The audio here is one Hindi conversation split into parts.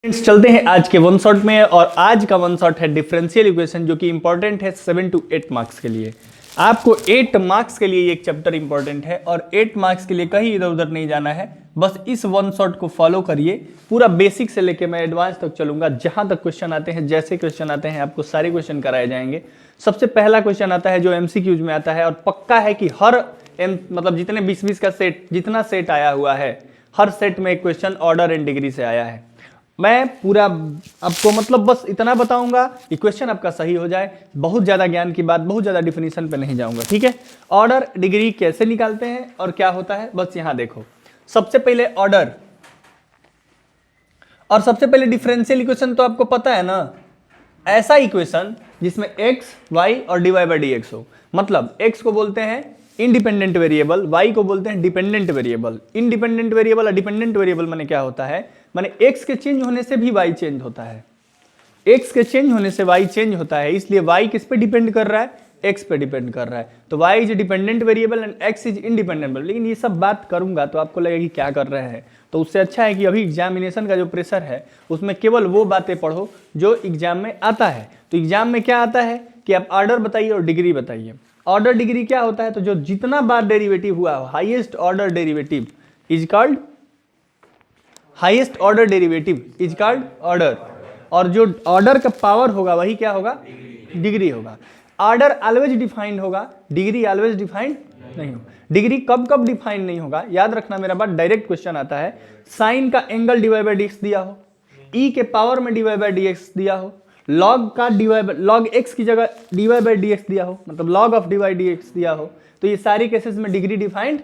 फ्रेंड्स चलते हैं आज के वन शॉट में। और आज का वन शॉट है डिफरेंशियल इक्वेशन, जो कि इंपॉर्टेंट है 7 to 8 मार्क्स के लिए। आपको 8 मार्क्स के लिए एक चैप्टर इंपॉर्टेंट है और 8 मार्क्स के लिए कहीं इधर उधर नहीं जाना है। बस इस वन शॉट को फॉलो करिए, पूरा बेसिक से लेके मैं एडवांस तक चलूंगा। जहां तक क्वेश्चन आते हैं, जैसे क्वेश्चन आते हैं, आपको सारे क्वेश्चन कराए जाएंगे। सबसे पहला क्वेश्चन आता है जो एमसीक्यूज में आता है, और पक्का है कि हर मतलब जितने 20-20 का सेट, जितना सेट आया हुआ है, हर सेट में एक क्वेश्चन ऑर्डर एंड डिग्री से आया है। मैं पूरा आपको मतलब बस इतना बताऊंगा कि क्वेश्चन आपका सही हो जाए। बहुत ज़्यादा ज्ञान की बात, बहुत ज़्यादा डिफिनीशन पे नहीं जाऊंगा, ठीक है। ऑर्डर डिग्री कैसे निकालते हैं और क्या होता है, बस यहां देखो। सबसे पहले ऑर्डर और सबसे पहले डिफरेंशियल इक्वेशन तो आपको पता है ना, ऐसा इक्वेशन जिसमें एक्स, वाई और डीवाई बाई डी एक्स हो। मतलब एक्स को बोलते हैं इंडिपेंडेंट वेरिएबल, वाई को बोलते हैं डिपेंडेंट वेरिएबल। इंडिपेंडेंट वेरिएबल और डिपेंडेंट वेरिएबल माने क्या होता है, माने एक्स के चेंज होने से भी वाई चेंज होता है, एक्स के चेंज होने से वाई चेंज होता है। इसलिए वाई किस पे डिपेंड कर रहा है, एक्स पे डिपेंड कर रहा है। तो Y is dependent variable and X is independent. लेकिन ये सब बात करूंगा तो आपको लगेगा कि क्या कर रहे हैं, तो उससे अच्छा है कि अभी एग्जामिनेशन का जो प्रेशर है उसमें केवल वो बातें पढ़ो जो एग्जाम में आता है। तो एग्जाम में क्या आता है कि आप ऑर्डर बताइए और डिग्री बताइए। ऑर्डर डिग्री क्या होता है, तो जो जितना बार डेरिवेटिव हुआ हो, highest order derivative is called highest order derivative is called order. और जो ऑर्डर का पावर होगा वही क्या होगा, डिग्री होगा। ऑर्डर ऑलवेज डिफाइंड होगा, डिग्री ऑलवेज डिफाइंड नहीं होगा। डिग्री कब कब डिफाइन नहीं होगा, याद रखना मेरा बात। डायरेक्ट क्वेश्चन आता है, साइन का एंगल डिवाइड बाई डीएक्स दिया हो, ई के पावर में डिवाइड बाई डीएक्स दिया हो, लॉग का लॉग एक्स की जगह डिवाइड बाई डीएक्स दिया हो, मतलब लॉग ऑफ डिवाइड डीएक्स दिया हो, तो ये सारी केसेस में डिग्री डिफाइंड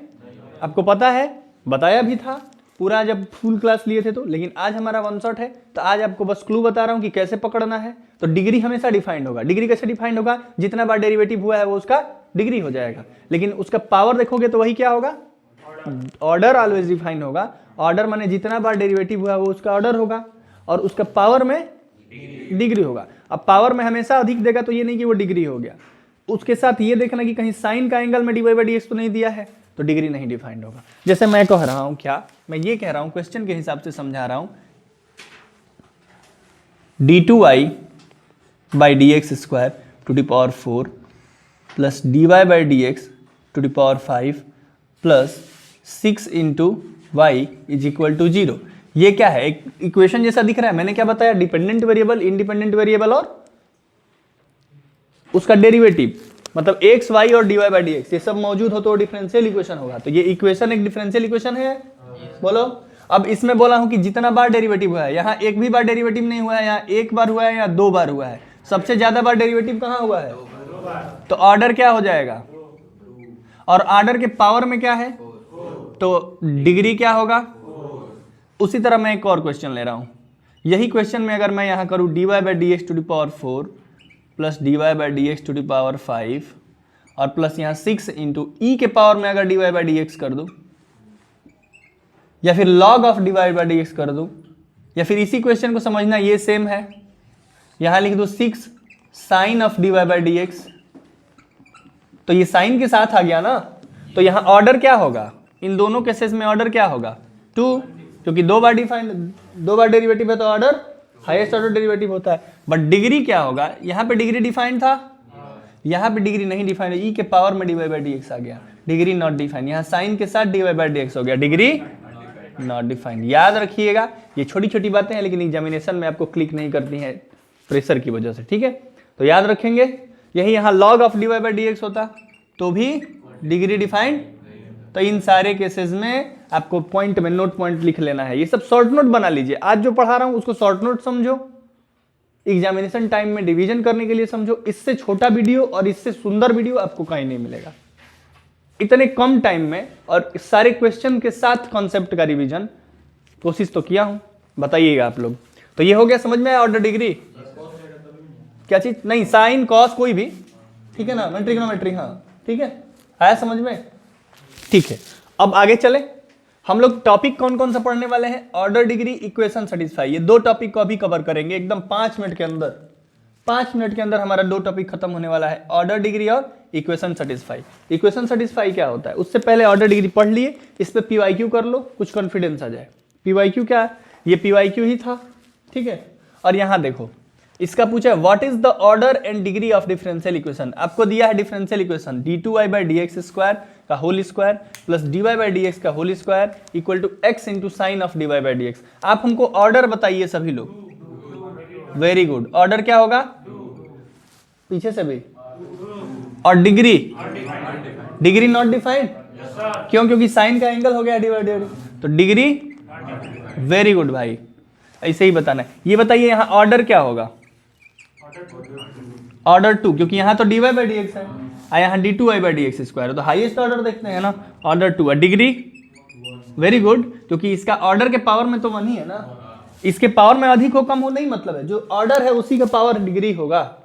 आपको पता है, बताया भी था पूरा जब फुल क्लास लिए थे तो। लेकिन आज हमारा वन शॉट है तो आज आपको बस क्लू बता रहा हूं कि कैसे पकड़ना है। तो डिग्री हमेशा डिफाइंड होगा। डिग्री कैसे डिफाइंड होगा, जितना बार डेरिवेटिव हुआ है वो उसका डिग्री हो जाएगा। लेकिन उसका पावर देखोगे तो वही क्या होगा, ऑर्डर ऑलवेज डिफाइंड होगा। ऑर्डर माने जितना बार डेरिवेटिव हुआ है वो उसका ऑर्डर होगा, और उसका पावर में डिग्री होगा। अब पावर में हमेशा अधिक देगा तो ये नहीं कि वो डिग्री हो गया। उसके साथ ये देखना कि कहीं साइन का एंगल में डिवाइड बाई डीएक्स तो नहीं दिया है, तो डिग्री नहीं डिफाइंड होगा। जैसे मैं कह रहा हूं, क्या मैं ये कह रहा हूं, क्वेश्चन के हिसाब से समझा रहा हूं, d2y by D X square to the power 4 plus dy by D X to the power 5 plus 6 into Y is equal to 0। ये क्या है, एक इक्वेशन जैसा दिख रहा है। मैंने क्या बताया, डिपेंडेंट वेरिएबल, इंडिपेंडेंट वेरिएबल और उसका डेरिवेटिव, मतलब एक्स, वाई और D Y by D X, ये सब मौजूद हो तो डिफरेंशियल इक्वेशन होगा। तो ये इक्वेशन एक डिफरेंशियल इक्वेशन है, बोलो। अब इसमें बोला हूं कि जितना बार डेरिवेटिव हुआ है, यहाँ एक भी बार डेरिवेटिव नहीं हुआ है, यहाँ एक बार हुआ है या 2 बार हुआ है। सबसे ज्यादा बार डेरिवेटिव कहाँ हुआ है, तो ऑर्डर क्या हो जाएगा, और ऑर्डर के पावर में क्या है, तो डिग्री क्या होगा। उसी तरह मैं एक और क्वेश्चन ले रहा हूं। यही क्वेश्चन में अगर मैं यहाँ करूँ dy by D X to the power 4 plus dy by D X to the power 5 और प्लस यहाँ 6 इंटू ई के पावर में अगर dy बाई डी एक्स कर दूं, या फिर log of dy by D x कर दूं, या फिर इसी क्वेश्चन को समझना, ये सेम है, यहाँ लिख दो 6 sine of dy by D X. तो ये साइन के साथ आ गया ना, तो यहाँ ऑर्डर क्या होगा, इन दोनों केसेस में ऑर्डर क्या होगा, 2, क्योंकि 2 बार डेरिवेटिव है तो ऑर्डर हाईएस्ट ऑर्डर डेरिवेटिव होता है। बट डिग्री क्या होगा, यहाँ पे डिग्री डिफाइंड था, यहाँ पे डिग्री नहीं डिफाइंड है, ई के पावर में dy बाई डी एक्स आ गया, डिग्री नॉट डिफाइंड। यहाँ साइन के साथ dy बाई डी एक्स हो गया, डिग्री नॉट डिफाइंड। याद रखिएगा, ये छोटी छोटी बातें हैं लेकिन एग्जामिनेशन में आपको क्लिक नहीं करती हैं प्रेशर की वजह से, ठीक है। तो याद रखेंगे, यही यहाँ log of dy by D x होता तो भी डिग्री डिफाइंड। तो इन सारे केसेस में आपको पॉइंट में नोट पॉइंट लिख लेना है। ये सब शॉर्ट नोट बना लीजिए, आज जो पढ़ा रहा हूं उसको शॉर्ट नोट समझो, एग्जामिनेशन टाइम में रिवीजन करने के लिए समझो। इससे छोटा वीडियो और इससे सुंदर वीडियो आपको कहीं नहीं मिलेगा, इतने कम टाइम में और सारे क्वेश्चन के साथ कॉन्सेप्ट का रिवीजन कोशिश तो किया हूं, बताइएगा आप लोग। तो ये हो गया, समझ में आया ऑर्डर डिग्री क्या चीज, नहीं साइन कॉस कोई भी, ठीक है ना, मैं ट्रिग्नोमेट्री, हाँ ठीक है, आया समझ में, ठीक है। अब आगे चले, हम लोग टॉपिक कौन कौन सा पढ़ने वाले हैं, ऑर्डर डिग्री, इक्वेशन सेटिस्फाई, ये 2 टॉपिक को अभी कवर करेंगे एकदम 5 मिनट के अंदर। 5 मिनट के अंदर हमारा 2 टॉपिक खत्म होने वाला है, ऑर्डर डिग्री और इक्वेशन सेटिस्फाई। इक्वेशन सेटिस्फाई क्या होता है, उससे पहले ऑर्डर डिग्री पढ़ लिए, इस पे पीवाईक्यू कर लो, कुछ कॉन्फिडेंस आ जाए। पीवाईक्यू क्या है, ये पीवाईक्यू ही था, ठीक है। और यहां देखो इसका पूछा है what is the order and degree of differential equation. आपको दिया है डिफरेंशियल इक्वेशन d2y/dx² का होल स्क्वायर प्लस dy/dx का whole square equal to x into sine of dy/dx। आप हमको ऑर्डर बताइए सभी लोग। वेरी गुड, ऑर्डर क्या होगा पीछे से भी। और डिग्री, डिग्री नॉट डिफाइंड क्यों, क्योंकि साइन का एंगल हो गया dy/dx, तो डिग्री। वेरी गुड भाई, ऐसे ही बताना है। ये बताइए यहाँ ऑर्डर क्या होगा, ऑर्डर 2, क्योंकि यहाँ तो dy/dx है और यहाँ d2y/dx² है, तो हाईएस्ट ऑर्डर देखते हैं ना, ऑर्डर 2 है। डिग्री, वेरी गुड, क्योंकि इसका ऑर्डर के पावर में तो 1 ही है ना, इसके पावर में अधिक हो कम हो नहीं मतलब है, जो ऑर्डर है उसी का पावर डिग्री होगा।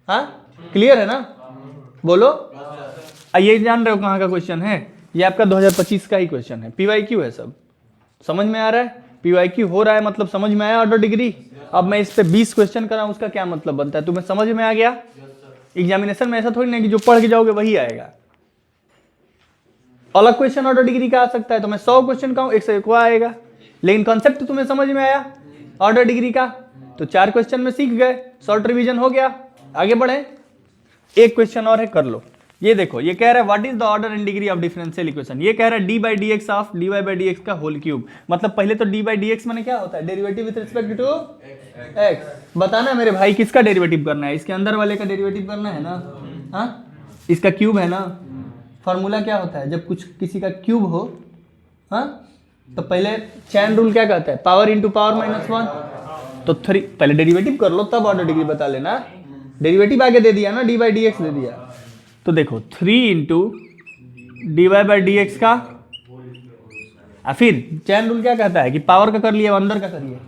हाँ क्लियर है ना, बोलो। ये जान रहे हो कहाँ का क्वेश्चन है, ये आपका 2025 का ही क्वेश्चन है, PYQ है, सब समझ में आ रहा है। PYQ हो रहा है मतलब समझ में आया ऑर्डर डिग्री। अब मैं इस पे 20 क्वेश्चन कराऊं उसका क्या मतलब बनता है, तुम्हें समझ में आ गया। एग्जामिनेशन में ऐसा थोड़ी ना कि जो पढ़ के जाओगे वही आएगा, अलग क्वेश्चन ऑर्डर डिग्री का आ सकता है। तो मैं 100 क्वेश्चन कहूं एक से एक आएगा, लेकिन कॉन्सेप्ट तुम्हें समझ में आया ऑर्डर डिग्री का, तो 4 क्वेश्चन में सीख गए, शॉर्ट रिवीजन हो गया, आगे बढ़े। एक क्वेश्चन और है, कर लो। ये देखो, ये कह रहा है what is the order and degree of differential equation. ये कह रहा है d/dx ऑफ dy/dx का होल क्यूब। मतलब पहले तो d/dx माने क्या होता है, derivative with respect to x। बताना है मेरे भाई किसका डेरिवेटिव करना है, इसके अंदर वाले का डेरिवेटिव करना है ना। हाँ इसका क्यूब है ना। फॉर्मूला क्या होता है जब कुछ किसी का क्यूब हो, हाँ तो पहले चैन रूल क्या कहता है, पावर इंटू पावर -1। तो 3 पहले डेरिवेटिव कर लो तब ऑर्डर डिग्री बता लेना। डेरिवेटिव आगे दे दिया ना, d/dx दे दिया, तो देखो 3 इंटू dy/dx का, फिर चैन रूल क्या कहता है कि पावर का कर लिए अंदर का करिए।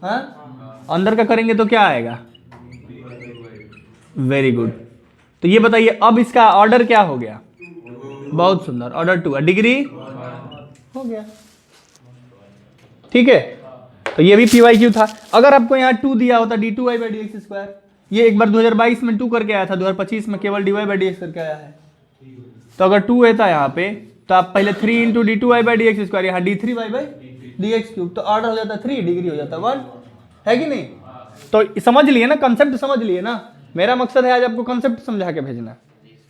हाँ अंदर का करेंगे तो क्या आएगा, वेरी गुड। तो ये बताइए अब इसका ऑर्डर क्या हो गया, बहुत सुंदर, ऑर्डर 2 है, डिग्री हो गया। ठीक है, तो ये भी PYQ था। अगर आपको यहाँ 2 दिया होता d2y/dx², ये एक बार 2022 में 2 करके आया था, 2025 में केवल dy/dx करके आया है। तो अगर 2 था यहाँ पे तो आप पहले 3 इंटू d2y/dx², यहाँ d3y/dx³, तो ऑर्डर हो जाता 3, डिग्री हो जाता 1, है कि नहीं। तो समझ लिए ना, कंसेप्ट समझ लिए ना। मेरा मकसद है आज आपको कंसेप्ट समझा के भेजना,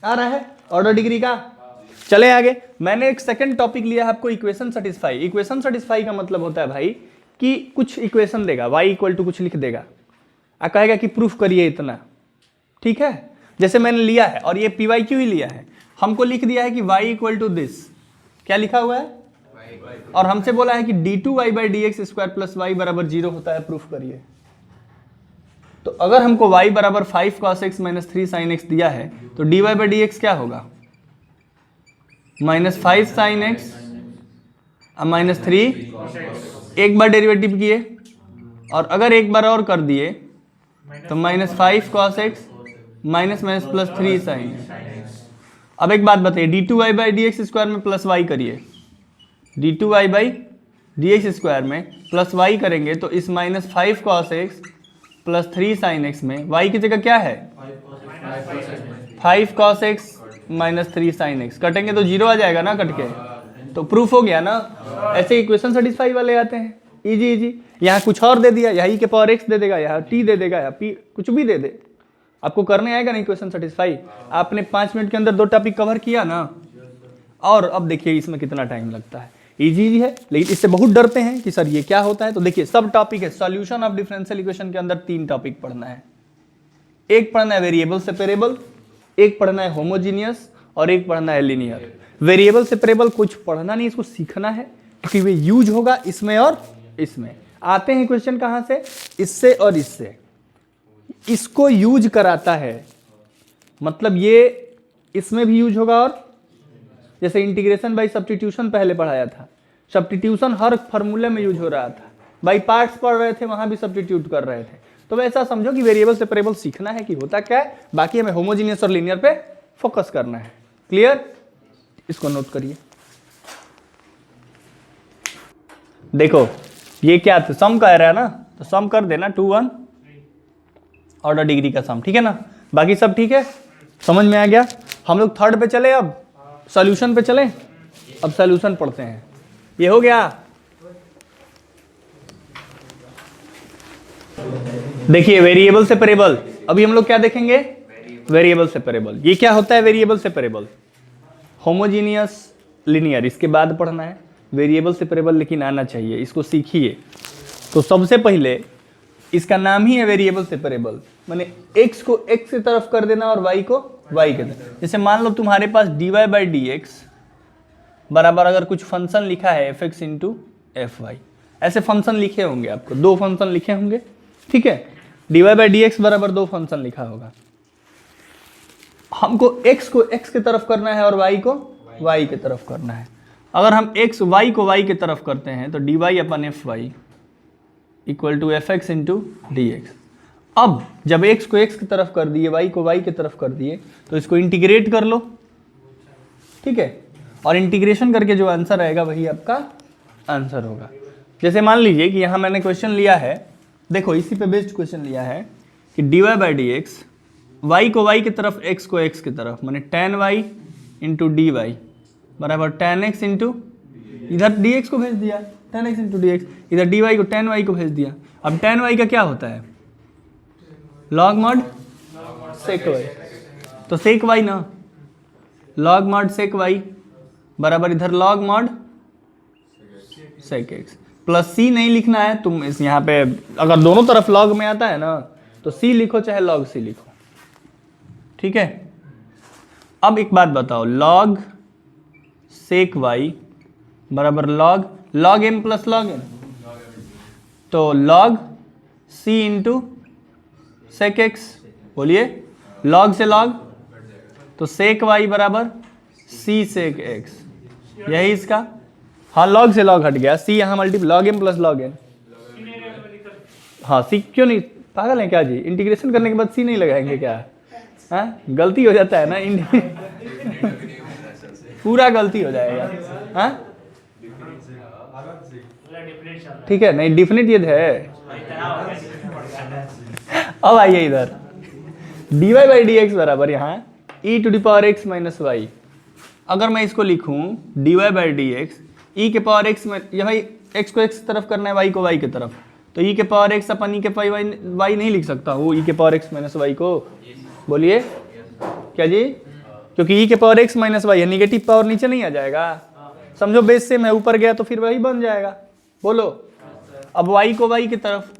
आ रहा है ऑर्डर डिग्री का। चले आगे, मैंने एक सेकंड टॉपिक लिया है आपको, इक्वेशन सेटिस्फाई। इक्वेशन सेटिस्फाई का मतलब होता है भाई कि कुछ इक्वेशन देगा, y इक्वल टू कुछ लिख देगा, आ कहेगा कि प्रूफ करिए इतना, ठीक है। जैसे मैंने लिया है और ये PYQ ही लिया है, हमको लिख दिया है कि y इक्वल टू दिस, क्या लिखा हुआ है, और हमसे बोला है कि d2y/dx² प्लस y बराबर 0 होता है, प्रूफ करिए। तो अगर हमको y बराबर 5 cos x minus 3 sin x दिया है तो dy/dx क्या होगा, -5 sin x माइनस 3, एक बार डेरिवेटिव किए और अगर एक बार और कर दिए तो -5 cos x minus plus 3 sin। अब एक बात बताइए, d2y/dx² में प्लस y करिए, d2y/dx² में प्लस y करेंगे तो इस -5 cos x plus 3 sin x में y की जगह क्या है, 5 cos x minus 3 sin x, कटेंगे तो 0 आ जाएगा ना कट के, तो प्रूफ हो गया ना। ऐसे इक्वेशन सेटिस्फाई वाले आते हैं, इजी इजी। यहाँ कुछ और दे दिया, यहाँ e के पावर x दे देगा, यहाँ t दे देगा, यहाँ p कुछ भी दे दे, आपको करने आएगा ना इक्वेशन सेटिस्फाई। आपने 5 मिनट के अंदर 2 टॉपिक कवर किया ना, और अब देखिए इसमें कितना टाइम लगता है। इजी है, लेकिन इससे बहुत डरते हैं कि सर ये क्या होता है। तो देखिए सब टॉपिक है, सॉल्यूशन ऑफ डिफरेंशियल इक्वेशन के अंदर 3 टॉपिक पढ़ना है। एक पढ़ना है वेरिएबल सेपरेबल, एक पढ़ना है होमोजीनियस, और एक पढ़ना है लीनियर। वेरिएबल सेपरेबल कुछ पढ़ना नहीं, इसको सीखना है क्योंकि वे यूज होगा इसमें और इसमें। आते हैं क्वेश्चन कहां से, इससे और इससे, इसको यूज कराता है, मतलब ये इसमें भी यूज होगा। और जैसे इंटीग्रेशन बाय सब्स्टिट्यूशन पहले पढ़ाया था, सब्स्टिट्यूशन हर फॉर्मूले में यूज हो रहा था, बाई पार्ट्स पढ़ रहे थे वहां भी सब्स्टिट्यूट कर रहे थे। तो वैसा समझो कि वेरिएबल सेपरेबल सीखना है कि होता क्या है, बाकी हमें होमोजीनियस और लीनियर पे फोकस करना है। क्लियर, इसको नोट करिए। देखो ये क्या था, सम कह रहा है ना, तो सम कर देना 2 1 ऑर्डर डिग्री का सम, ठीक है ना। बाकी सब ठीक है, समझ में आ गया। हम लोग थर्ड पे चले, अब सॉल्यूशन पे चले। अब सॉल्यूशन पढ़ते हैं, ये हो गया। देखिए वेरिएबल सेपरेबल, अभी हम लोग क्या देखेंगे, वेरिएबल सेपरेबल। ये क्या होता है वेरिएबल सेपरेबल? होमोजीनियस लीनियर इसके बाद पढ़ना है, वेरिएबल सेपरेबल लेकिन आना चाहिए, इसको सीखिए। तो सबसे पहले इसका नाम ही है वेरिएबल सेपरेबल, माने x को x की तरफ कर देना और y को y की तरफ। जैसे मान लो तुम्हारे पास dy/dx बराबर अगर कुछ फंक्शन लिखा है fx इंटू fy, ऐसे फंक्शन लिखे होंगे, आपको दो फंक्शन लिखे होंगे, ठीक है। dy/dx बराबर दो फंक्शन लिखा होगा, हमको x को x की तरफ करना है और y को y की तरफ करना है। अगर हम y को y की तरफ करते हैं तो dy/fy equal to fx into dx। अब जब x को x की तरफ कर दिए, y को y की तरफ कर दिए, तो इसको इंटीग्रेट कर लो, ठीक है। और इंटीग्रेशन करके जो आंसर आएगा वही आपका आंसर होगा। जैसे मान लीजिए कि यहाँ मैंने क्वेश्चन लिया है, देखो इसी पे बेस्ड क्वेश्चन लिया है कि dy/dx y को y की तरफ x को x की तरफ, माने tan y इंटू dy बराबर tan x इंटू, इधर dx को भेज दिया tan x इंटू dx, इधर dy को tan y को भेज दिया। अब tan y का क्या होता है, log mod sec y, तो sec y ना, log mod sec y बराबर इधर log mod sec x plus c नहीं लिखना है तुम इस यहाँ पे, अगर दोनों तरफ log में आता है ना तो c लिखो चाहे log c लिखो, ठीक है। अब एक बात बताओ, log sec y बराबर log m plus log n, तो log c into sec x, बोलिए log से log, तो sec y बराबर c sec x, यही इसका, हाँ log से log हट गया, c यहाँ multiply log m plus log n, हाँ c क्यों नहीं, पागल है क्या जी, इंटीग्रेशन करने के बाद c नहीं लगाएंगे क्या, हाँ गलती हो जाता है ना पूरा गलती हो जाएगा, हाँ ठीक है, नहीं डिफिनिट ये है। अब आइए इधर dy/dx बराबर यहाँ e to the power x minus Y, अगर मैं इसको लिखूं dy/dx e के पावर x में, ये भाई x को x तरफ करना है y को y की तरफ, तो e के पावर x अपन e के पावर y नहीं लिख सकता हूँ e के पावर x माइनस वाई को, बोलिए क्या जी, क्योंकि e के पावर x माइनस वाई है, निगेटिव पावर नीचे नहीं आ जाएगा, समझो बेस से मैं ऊपर गया तो फिर वही बन जाएगा, बोलो। अब y को y की तरफ,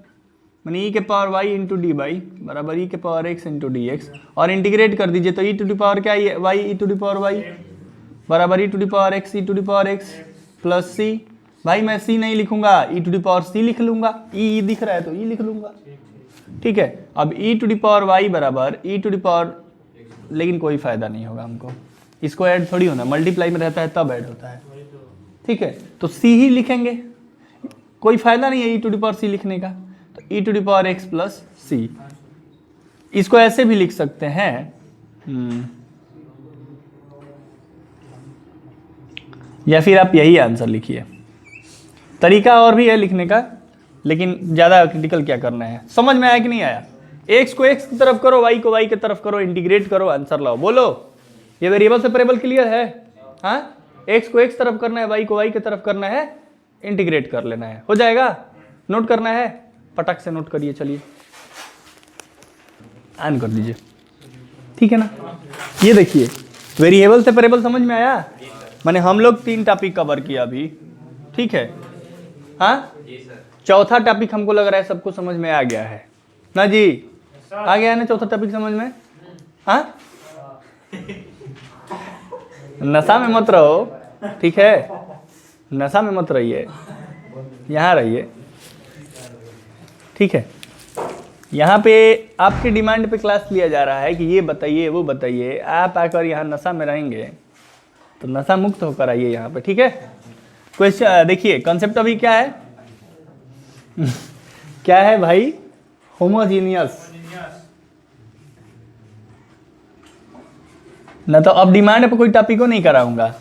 माने e के power y into D by बराबर e के power x into D x, और इंटीग्रेट कर दीजिए तो e टू डी पावर क्या है, y e to the power y बराबर e to the power x e to the power x plus c, भाई मैं c नहीं लिखूंगा e to the power c लिख लूंगा, e दिख रहा है तो e लिख लूंगा, ठीक है। अब e to the power y बराबर e टू दी पावर, लेकिन कोई फायदा नहीं होगा हमको, इसको ऐड थोड़ी होना, मल्टीप्लाई में रहता है तब ऐड होता है, ठीक है। तो c ही लिखेंगे, कोई फायदा नहीं है e to the power c लिखने का, तो e to the power x plus c, इसको ऐसे भी लिख सकते हैं, या फिर आप यही आंसर लिखिए, तरीका और भी है लिखने का, लेकिन ज़्यादा क्रिटिकल क्या करना है, समझ में आया कि नहीं आया। x को x की तरफ करो, y को y की तरफ करो, इंटीग्रेट करो, आंसर लाओ, बोलो ये वेरिएबल सेपरेबल क्लियर है, हाँ x को x तरफ करना है, y को y की तरफ करना है, इंटीग्रेट कर लेना है, हो जाएगा। नोट करना है, पटक से नोट करिए, चलिए ऑन कर दीजिए, ठीक है ना। ये देखिए वेरिएबल सेपरेबल समझ में आया, माने हम लोग 3 टॉपिक कवर किया अभी, ठीक है, हाँ चौथा टॉपिक हमको लग रहा है सबको समझ में आ गया है ना जी, आ गया है ना चौथा टॉपिक समझ में, हाँ नशा में मत रहो, ठीक है, नशा में मत रहिए, यहाँ रहिए, ठीक है। यहाँ पे आपकी डिमांड पे क्लास लिया जा रहा है कि ये बताइए वो बताइए, आप आकर यहाँ नशा में रहेंगे तो नशा मुक्त होकर आइए यहाँ पे, ठीक है। क्वेश्चन देखिए, कॉन्सेप्ट अभी क्या है क्या है भाई, होमोजीनियस ना, तो अब डिमांड पे कोई टॉपिक को नहीं कराऊंगा,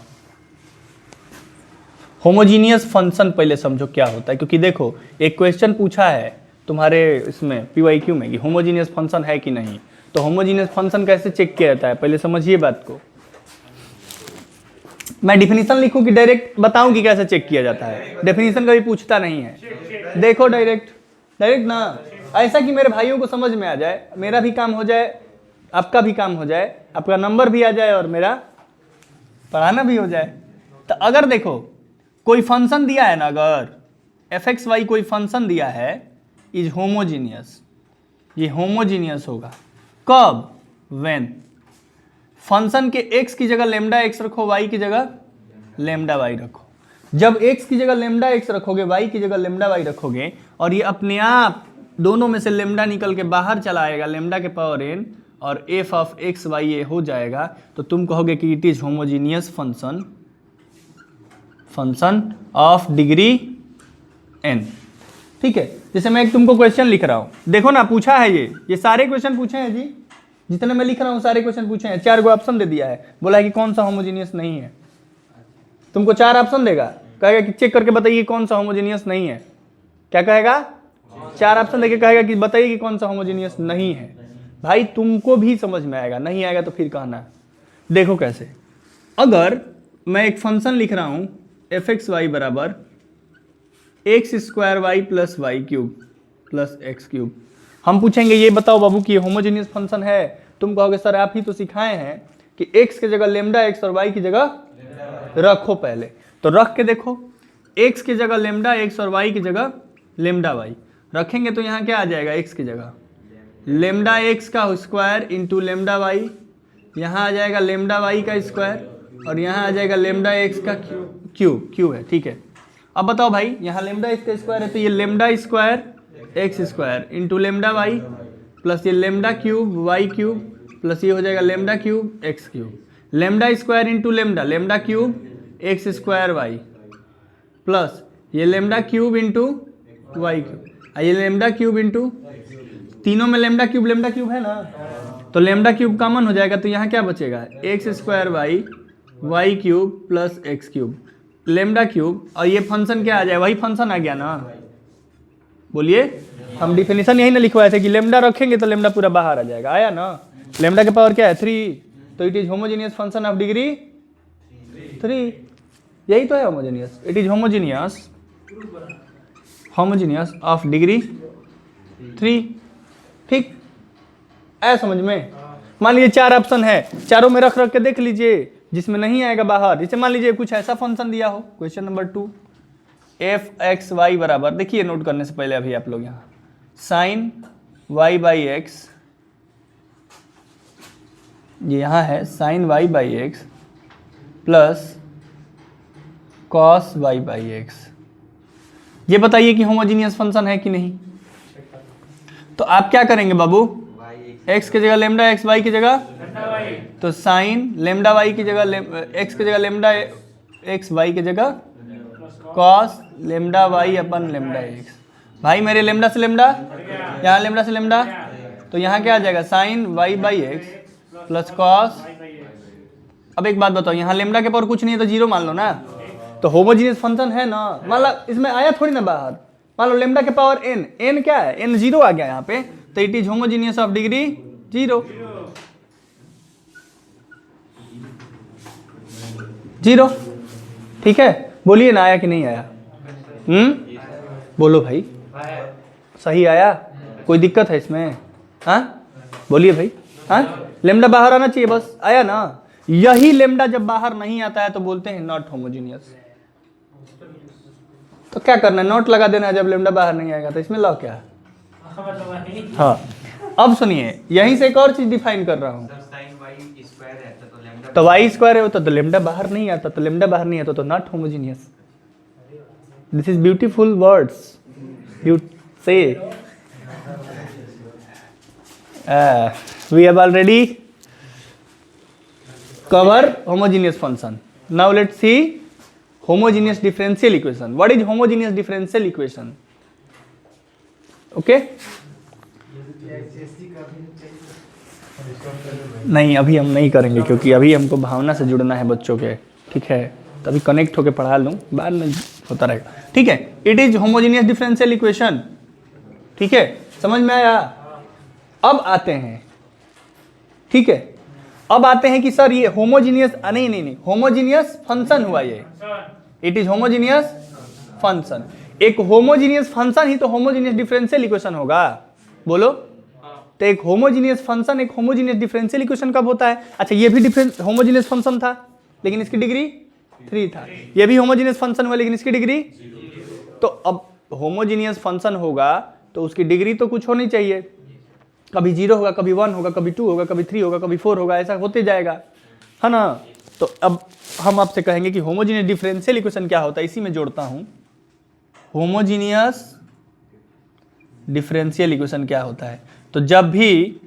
होमोजीनियस फंक्शन पहले समझो क्या होता है, क्योंकि देखो एक क्वेश्चन पूछा है तुम्हारे इसमें PYQ में कि होमोजीनियस फंक्शन है कि नहीं, तो होमोजीनियस फंक्शन कैसे चेक किया जाता है, पहले समझिए बात को। मैं डिफिनीशन लिखूं कि डायरेक्ट बताऊं कि कैसे चेक किया जाता है, डेफिनेशन कभी पूछता नहीं है, देखो डायरेक्ट डायरेक्ट ना, ऐसा कि मेरे भाइयों को समझ में आ जाए, मेरा भी काम हो जाए, आपका भी काम हो जाए, आपका नंबर भी आ जाए और मेरा पढ़ाना भी हो जाए। तो अगर देखो कोई फंक्शन दिया है ना, अगर एफ एक्स वाई कोई फंक्शन दिया है इज होमोजीनियस, ये होमोजीनियस होगा कब, व्हेन फंक्शन के x की जगह लेमडा x रखो, y की जगह लेमडा y रखो। जब x की जगह लेमडा x रखोगे, y की जगह लेमडा y रखोगे, और ये अपने आप दोनों में से लेमडा निकल के बाहर चला आएगा, लेमडा के पावर n, और f ऑफ x y ये हो जाएगा, तो तुम कहोगे कि it is homogeneous function, function of degree n। ठीक है, जैसे मैं एक तुमको क्वेश्चन लिख रहा हूँ, देखो ना पूछा है, ये सारे क्वेश्चन पूछे हैं जी, जितने मैं लिख रहा हूँ सारे क्वेश्चन पूछे हैं, 4 गो ऑप्शन दे दिया है, बोला है कि कौन सा होमोजीनियस नहीं है। तुमको 4 ऑप्शन देगा, कहेगा कि चेक करके बताइए कौन सा होमोजीनियस नहीं है। क्या कहेगा? 4 ऑप्शन देके कहेगा कि बताइए कि कौन सा होमोजीनियस नहीं है। भाई तुमको भी समझ में आएगा, नहीं आएगा तो फिर कहना। देखो कैसे, अगर मैं एक फंक्शन लिख रहा हूँ एफ एक्स वाई बराबर X square Y plus Y cube plus X cube, हम पूछेंगे ये बताओ बाबू कि ये होमोजीनियस फंक्शन है। तुम कहोगे सर आप ही तो सिखाए हैं कि x की जगह लेमडा x और y की जगह रखो। पहले तो रख के देखो, x की जगह लेमडा x और y की जगह लेमडा y रखेंगे तो यहाँ क्या आ जाएगा, x की जगह लेमडा x का स्क्वायर इंटू लेमडा y, यहाँ आ जाएगा लेमडा y का स्क्वायर, और यहाँ आ जाएगा लेमडा x का क्यूब है। ठीक है, अब बताओ भाई यहाँ लेमडा x का स्क्वायर है तो ये lambda square x square into lambda y plus ये lambda cube y cube plus ये हो जाएगा lambda cube x cube, lambda square into lambda, lambda cube x square Y plus ये lambda cube into y cube, ये लेमडा क्यूब इंटू, तीनों में लेमडा क्यूब है ना, तो लेमडा क्यूब कॉमन हो जाएगा, तो यहाँ क्या बचेगा, X square Y Y cube plus X cube, lambda cube, और ये फंक्शन क्या आ जाए, वही फंक्शन आ गया ना। बोलिए, हम डिफिनेशन यही ना लिखवाए थे कि लेमडा रखेंगे तो लेमडा पूरा बाहर आ जाएगा, आया ना। लेमडा के पावर क्या है 3, तो it is homogeneous function of degree 3, यही तो है homogeneous, it is homogeneous of degree 3। ठीक, आया समझ में। मान लीजिए 4 ऑप्शन है, चारों में रख के देख लीजिए, जिसमें नहीं आएगा बाहर। जैसे मान लीजिए कुछ ऐसा फंक्शन दिया हो, question number 2 F X Y बराबर, देखिए नोट करने से पहले अभी आप लोग यहाँ साइन वाई बाई एक्स, ये यहाँ है sine Y by X plus cos Y by X, ये बताइए कि होमोजीनियस फंक्शन है कि नहीं। तो आप क्या करेंगे बाबू, x की जगह लेमडा एक्स, वाई की जगह, तो साइन लेमडा वाई की जगह एक्स की जगह लेमडा एक्स, वाई की जगह कॉस लेमडा वाई अपन लेमडा एक्स। भाई मेरे लेमडा से लेमडा, यहाँ लेमडा से लेमडा, तो यहाँ क्या आ जाएगा sine Y by X plus cos. अब एक बात बताओ, यहाँ लेमडा के पावर कुछ नहीं है तो 0 मान लो ना, तो होमोजीनियस फंक्शन है ना। मान लो इसमें आया थोड़ी ना बाहर, मान लो लेमडा के पावर n क्या है, n 0 आ गया यहाँ पे, तो it is homogeneous of degree 0। ठीक है, बोलिए ना आया कि नहीं आया। बोलो भाई, सही आया, कोई दिक्कत है इसमें? हाँ बोलिए भाई, हाँ लेमडा बाहर आना चाहिए बस, आया ना। यही लेमडा जब बाहर नहीं आता है तो बोलते हैं नॉट होमोजीनियस। तो क्या करना है, नॉट लगा देना है जब लेमडा बाहर नहीं आएगा, तो इसमें लॉ क्या है। हाँ अब सुनिए, यहीं से एक और चीज डिफाइन कर रहा हूँ, तो वाई स्क्वायर है तो लेमडा बाहर नहीं आता, तो लेमडा बाहर नहीं आता तो not homogeneous. This is beautiful words you say. We have already cover homogeneous function. Now let's see homogeneous differential equation. What is homogeneous differential equation? Okay? नहीं अभी हम नहीं करेंगे, क्योंकि अभी हमको भावना से जुड़ना है बच्चों के, ठीक है, तभी कनेक्ट होके पढ़ा लूँ, बाद में होता रहेगा। ठीक है, it is homogeneous differential equation. ठीक है, समझ में आया। अब आते हैं, ठीक है, अब आते हैं कि सर ये होमोजीनियस, नहीं होमोजीनियस फंक्शन हुआ ये, इट इज होमोजीनियस फंक्शन। एक होमोजीनियस फंक्शन ही तो होमोजीनियस डिफरेंशियल इक्वेशन होगा, बोलो। तो एक होमोजीनियस फंक्शन एक होमोजीनियस डिफरेंशियल इक्वेशन कब होता है? अच्छा ये भी डिफरेंस होमोजीनियस फंक्शन था लेकिन इसकी डिग्री 3 था, ये भी होमोजीनियस फंक्शन हुआ लेकिन इसकी डिग्री। तो अब होमोजीनियस फंक्शन होगा तो उसकी डिग्री तो कुछ होनी चाहिए, कभी 0 होगा, कभी 1 होगा, कभी 2 होगा, कभी 3 होगा, कभी 4 होगा, ऐसा होते जाएगा, है ना। तो अब हम आपसे कहेंगे कि होमोजीनियस डिफरेंशियल इक्वेशन क्या होता है, इसी में जोड़ता हूं। होमोजीनियस डिफरेंशियल इक्वेशन क्या होता है? तो जब भी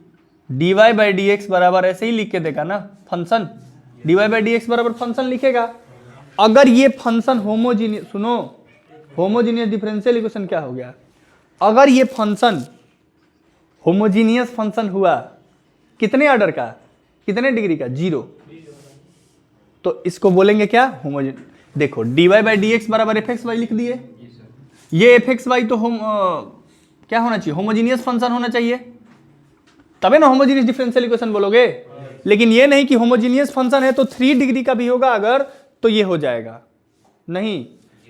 dy बाई डी एक्स बराबर ऐसे ही लिख के देगा ना function, dy by D X बराबर फंक्शन लिखेगा। अगर ये फंक्शन होमोजीनियस, सुनो, होमोजीनियस डिफरेंशियल इक्वेशन क्या हो गया? अगर ये फंक्शन होमोजीनियस फंक्शन हुआ कितने ऑर्डर का, कितने डिग्री का? 0। तो इसको बोलेंगे क्या? होमोजीनियस। देखो dy बाई डी एक्स बराबर एफ एक्स वाई लिख दिए, ये एफ एक्स वाई तो क्या होना चाहिए? होमोजीनियस फंक्शन होना चाहिए, तबे ना होमोजीनियस डिफरेंशियल इक्वेशन बोलोगे। लेकिन ये नहीं कि होमोजीनियस फंक्शन है तो 3 डिग्री का भी होगा अगर, तो ये हो जाएगा नहीं।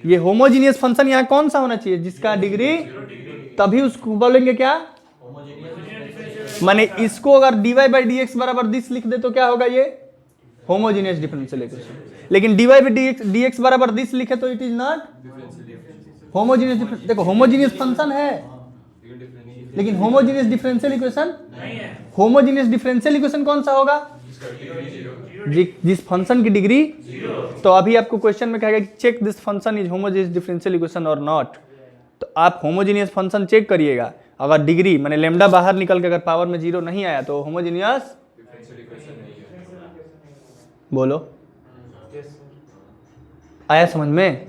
ये होमोजीनियस फंक्शन यहाँ कौन सा होना चाहिए? जिसका डिग्री, तभी उसको बोलेंगे क्या? माने इसको अगर dy बाई डी एक्स बराबर दिस लिख दे तो क्या होगा? ये होमोजीनियस डिफरेंशियल इक्वेशन। लेकिन dy बाई डी एक्स बराबर दिस लिखे तो इट इज नॉट होमोजीनियस। देखो होमोजीनियस फंक्शन है लेकिन होमोजीनियस डिफरेंशियल इक्वेशन नहीं है। होमोजीनियस डिफरेंशियल इक्वेशन कौन सा होगा? जिस फंक्शन की डिग्री 0। तो अभी आपको क्वेश्चन में कहेगा कि check this function is homogeneous differential equation और नॉट। तो आप होमोजीनियस फंक्शन चेक करिएगा, अगर डिग्री माने लेमडा बाहर निकल के अगर पावर में 0 नहीं आया तो होमोजीनियस बोलो। आया समझ में?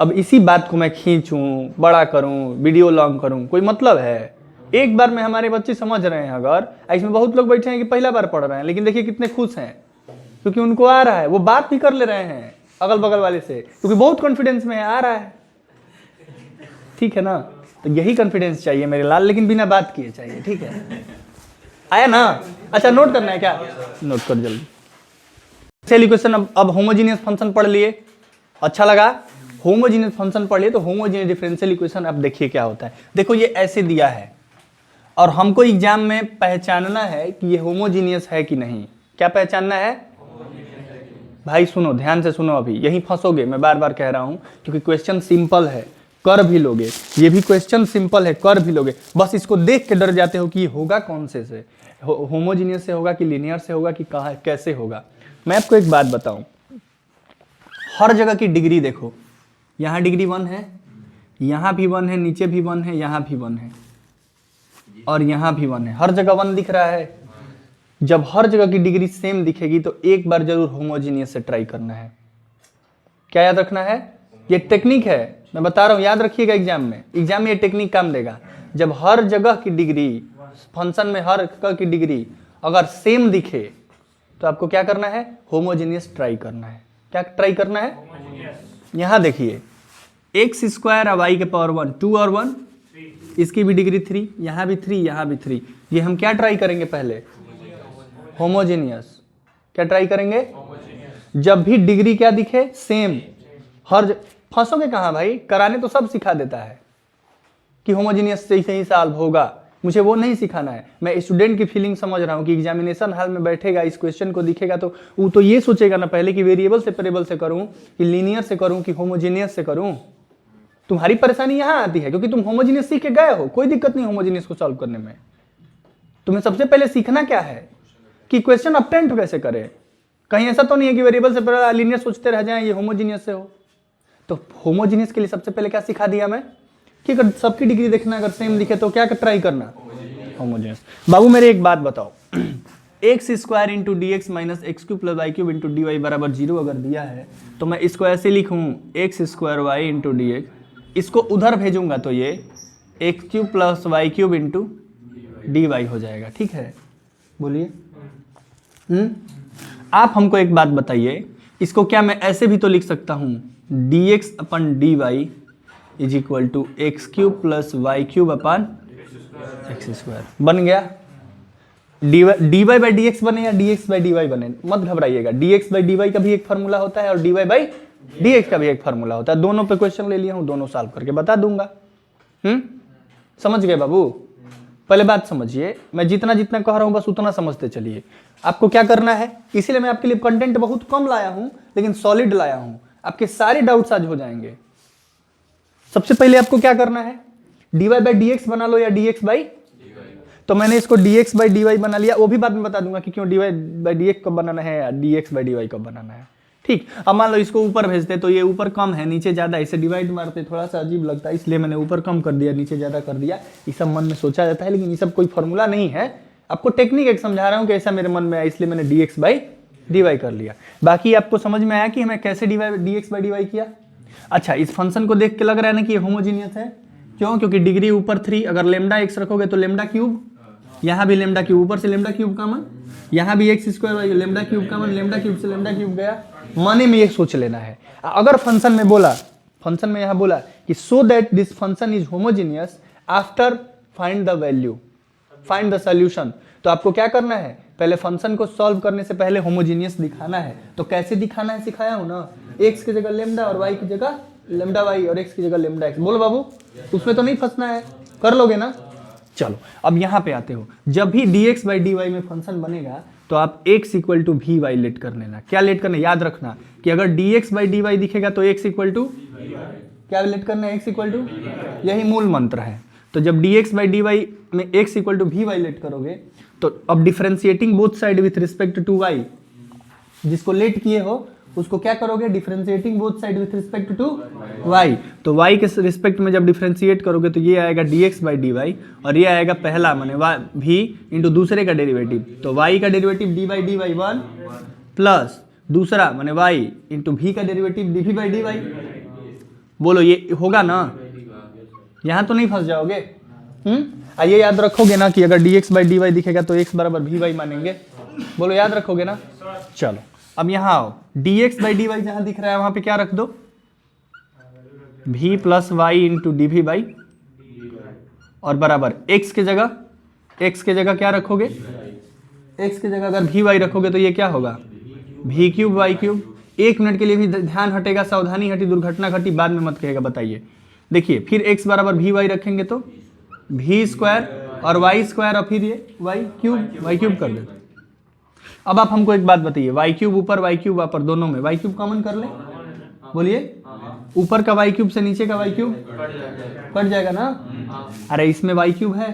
अब इसी बात को मैं खींचूं, बड़ा करूं, वीडियो लॉन्ग करूं, कोई मतलब है? एक बार में हमारे बच्चे समझ रहे हैं। अगर इसमें बहुत लोग बैठे हैं कि पहला बार पढ़ रहे हैं, लेकिन देखिए कितने खुश हैं क्योंकि उनको आ रहा है, वो बात भी कर ले रहे हैं अगल बगल वाले से क्योंकि बहुत कॉन्फिडेंस में आ रहा है। ठीक है ना? तो यही कॉन्फिडेंस चाहिए मेरे लाल, लेकिन बिना बात किए चाहिए, ठीक है? आया ना? अच्छा नोट करना है क्या? नोट कर जल्दी। सेल इक्वेशन अब होमोजीनियस फंक्शन पढ़ लिए, अच्छा लगा? होमोजीनियस फंक्शन पढ़ लिए तो होमोजीनियस डिफरेंशियल इक्वेशन अब देखिए क्या होता है। देखो ये ऐसे दिया है और हमको एग्जाम में पहचानना है कि ये होमोजीनियस है कि नहीं। क्या पहचानना है भाई? सुनो ध्यान से सुनो, अभी यही फंसोगे, मैं बार बार कह रहा हूं क्योंकि क्वेश्चन सिंपल है, कर भी लोगे। ये भी क्वेश्चन सिंपल है, कर भी लोगे, बस इसको देख के डर जाते हो कि ये होगा कौन से होमोजीनियस से होगा कि लीनियर से होगा कि कहाँ कैसे होगा। मैं आपको एक बात बताऊं, हर जगह की डिग्री देखो, यहाँ डिग्री 1 है, यहाँ भी 1 है, नीचे भी 1 है, यहाँ भी 1 है और यहाँ भी 1 है, हर जगह 1 दिख रहा है। जब हर जगह की डिग्री सेम दिखेगी तो एक बार जरूर होमोजीनियस से ट्राई करना है। क्या याद रखना है? ये टेक्निक है, मैं बता रहा हूँ, याद रखिएगा। एग्जाम में ये टेक्निक काम देगा। जब हर जगह की डिग्री, फंक्शन में हर जगह की डिग्री अगर सेम दिखे तो आपको क्या करना है? होमोजीनियस ट्राई करना है। क्या ट्राई करना है? यहां देखिए एक्स स्क्वायर वाई के पावर 1, 2 और 1, इसकी भी डिग्री 3, यहां भी 3, यहां भी 3। ये हम क्या ट्राई करेंगे? पहले होमोजीनियस। क्या ट्राई करेंगे? जब भी डिग्री क्या दिखे? सेम। हर फंसोगे कहां भाई? कराने तो सब सिखा देता है कि होमोजीनियस से ही सॉल्व होगा, मुझे वो नहीं सिखाना है। मैं स्टूडेंट की फीलिंग समझ रहा हूँ कि एग्जामिनेशन हॉल में बैठेगा, इस क्वेश्चन को दिखेगा तो वो तो ये सोचेगा ना पहले कि वेरिएबल सेपरेबल से करूँ कि लीनियर से करूँ कि होमोजीनियस से करूँ। तुम्हारी परेशानी यहाँ आती है क्योंकि तुम होमोजीनियस सीख के गए हो, कोई दिक्कत नहीं होमोजीनियस को सॉल्व करने में। तुम्हें सबसे पहले सीखना क्या है कि क्वेश्चन अटेम्प्ट कैसे करें। कहीं ऐसा तो नहीं है कि वेरिएबल से लीनियर सोचते रह जाएं ये होमोजीनियस से हो। तो होमोजीनियस के लिए सबसे पहले क्या सिखा दिया मैं कि अगर सबकी डिग्री देखना, अगर सेम दिखे तो क्या ट्राई करना? होमोजीनियस। बाबू मेरे एक बात बताओ, X square into D X minus X cube plus Y cube into D Y बराबर 0 अगर दिया है तो मैं इसको ऐसे लिखूँ X square Y into D X, इसको उधर भेजूंगा तो ये X cube plus Y cube into D Y हो जाएगा। ठीक है, बोलिए। आप हमको एक बात बताइए, इसको क्या मैं ऐसे भी तो लिख सकता हूँ d x upon d y is equal to x cube plus Y cube upon x square. बन गया। D Y by D x बने या d x by D y बने, मत घबराइएगा। D x by D y का भी एक फार्मूला होता है और डी वाई बाई dx का भी एक फार्मूला होता है। दोनों पे क्वेश्चन ले लिया हूं, दोनों सॉल्व करके बता दूंगा। समझ गए बाबू? पहले बात समझिए, मैं जितना जितना कह रहा हूं बस उतना समझते चलिए। आपको क्या करना है, इसीलिए मैं आपके लिए कंटेंट बहुत कम लाया हूं लेकिन सॉलिड लाया हूं, आपके सारे डाउट्स आज हो जाएंगे। सबसे पहले आपको क्या करना है, dy बाई dx बना लो या dx बाई, तो मैंने इसको dx बाई dy बना लिया, वो भी बाद में बता दूंगा कि क्यों dy बाई dx कब बनाना है या dx बाई dy कब बनाना है। ठीक, अब मान लो इसको ऊपर भेजते तो ये ऊपर कम है नीचे ज्यादा, इसे डिवाइड मारते थोड़ा सा अजीब लगता है, इसलिए मैंने ऊपर कम कर दिया नीचे ज्यादा कर दिया। ये सब मन में सोचा जाता है लेकिन ये सब कोई फॉर्मूला नहीं है, आपको टेक्निक एक समझा रहा हूँ कि ऐसा मेरे मन में आया इसलिए मैंने dx बाई dy कर लिया। बाकी आपको समझ में आया कि हमें कैसे dx बाई dy किया। अच्छा, इस फंक्शन को देख के लग रहा है ना कि ये होमोजीनियस है, क्यों? क्योंकि डिग्री ऊपर 3, अगर लेमडा x रखोगे तो लेमडा क्यूब, यहाँ भी लेमडा क्यूब, ऊपर से लेमडा क्यूब कॉमन, यहाँ भी x square lambda cube common, lambda cube से लेमडा क्यूब गया। माने में ये सोच लेना है। अगर फंक्शन में बोला, फंक्शन में यहाँ बोला कि so that this function is homogeneous after find the value, find the solution, तो आपको क्या करना है, पहले फंक्शन को सॉल्व करने से पहले होमोजीनियस दिखाना है। तो कैसे दिखाना है सिखाया हूं ना, x की जगह लेमडा और y की जगह लेमडा y और x की जगह लेमडा x। बोलो बाबू, उसमें तो नहीं फंसना है, कर लोगे ना? चलो अब यहाँ पे आते हो, जब भी dx बाई dy में फंक्शन बनेगा तो आप x equal to V Y let कर लेना। क्या लेट करना, याद रखना कि अगर dx बाई dy दिखेगा तो x इक्वल टू क्या लेट करना है, x इक्वल टू, यही मूल मंत्र है। तो जब dx बाई dy में x equal to V Y let करोगे तो अब differentiating both side with respect to y, जिसको लेट किए हो उसको क्या करोगे, differentiating both side with respect to y। तो y के रिस्पेक्ट में जब डिफरेंशिएट करोगे तो ये आएगा dx बाई dy और ये आएगा पहला माने v इंटू दूसरे का डेरिवेटिव, तो y का derivative d by dy 1 plus दूसरा माने y इंटू v का डेरिवेटिव dv बाई dy। बोलो ये होगा ना, यहाँ तो नहीं फंस जाओगे? ये याद रखोगे ना कि अगर dx बाई dy दिखेगा तो x बराबर वी मानेंगे। बोलो याद रखोगे ना? चलो अब यहाँ आओ, dx बाई dy जहाँ दिख रहा है वहाँ पे क्या रख दो, v plus Y into D V by, और बराबर x के जगह क्या रखोगे, x की जगह अगर वी वाई रखोगे तो ये क्या होगा, v क्यूब वाई क्यूब। एक मिनट के लिए भी ध्यान हटेगा, सावधानी हटी, दुर्घटना घटी, बाद में मत कहेगा। बताइए, देखिए फिर x बराबर वी वाई रखेंगे तो v स्क्वायर और वाई स्क्वायर और फिर ये वाई क्यूब कर देते। अब आप हमको एक बात बताइए, वाई क्यूब ऊपर वाई क्यूब ऊपर, दोनों में वाई क्यूब कॉमन कर ले। बोलिए, ऊपर का वाई क्यूब से नीचे का वाई क्यूब कट जाएगा ना? अरे इसमें वाई क्यूब है,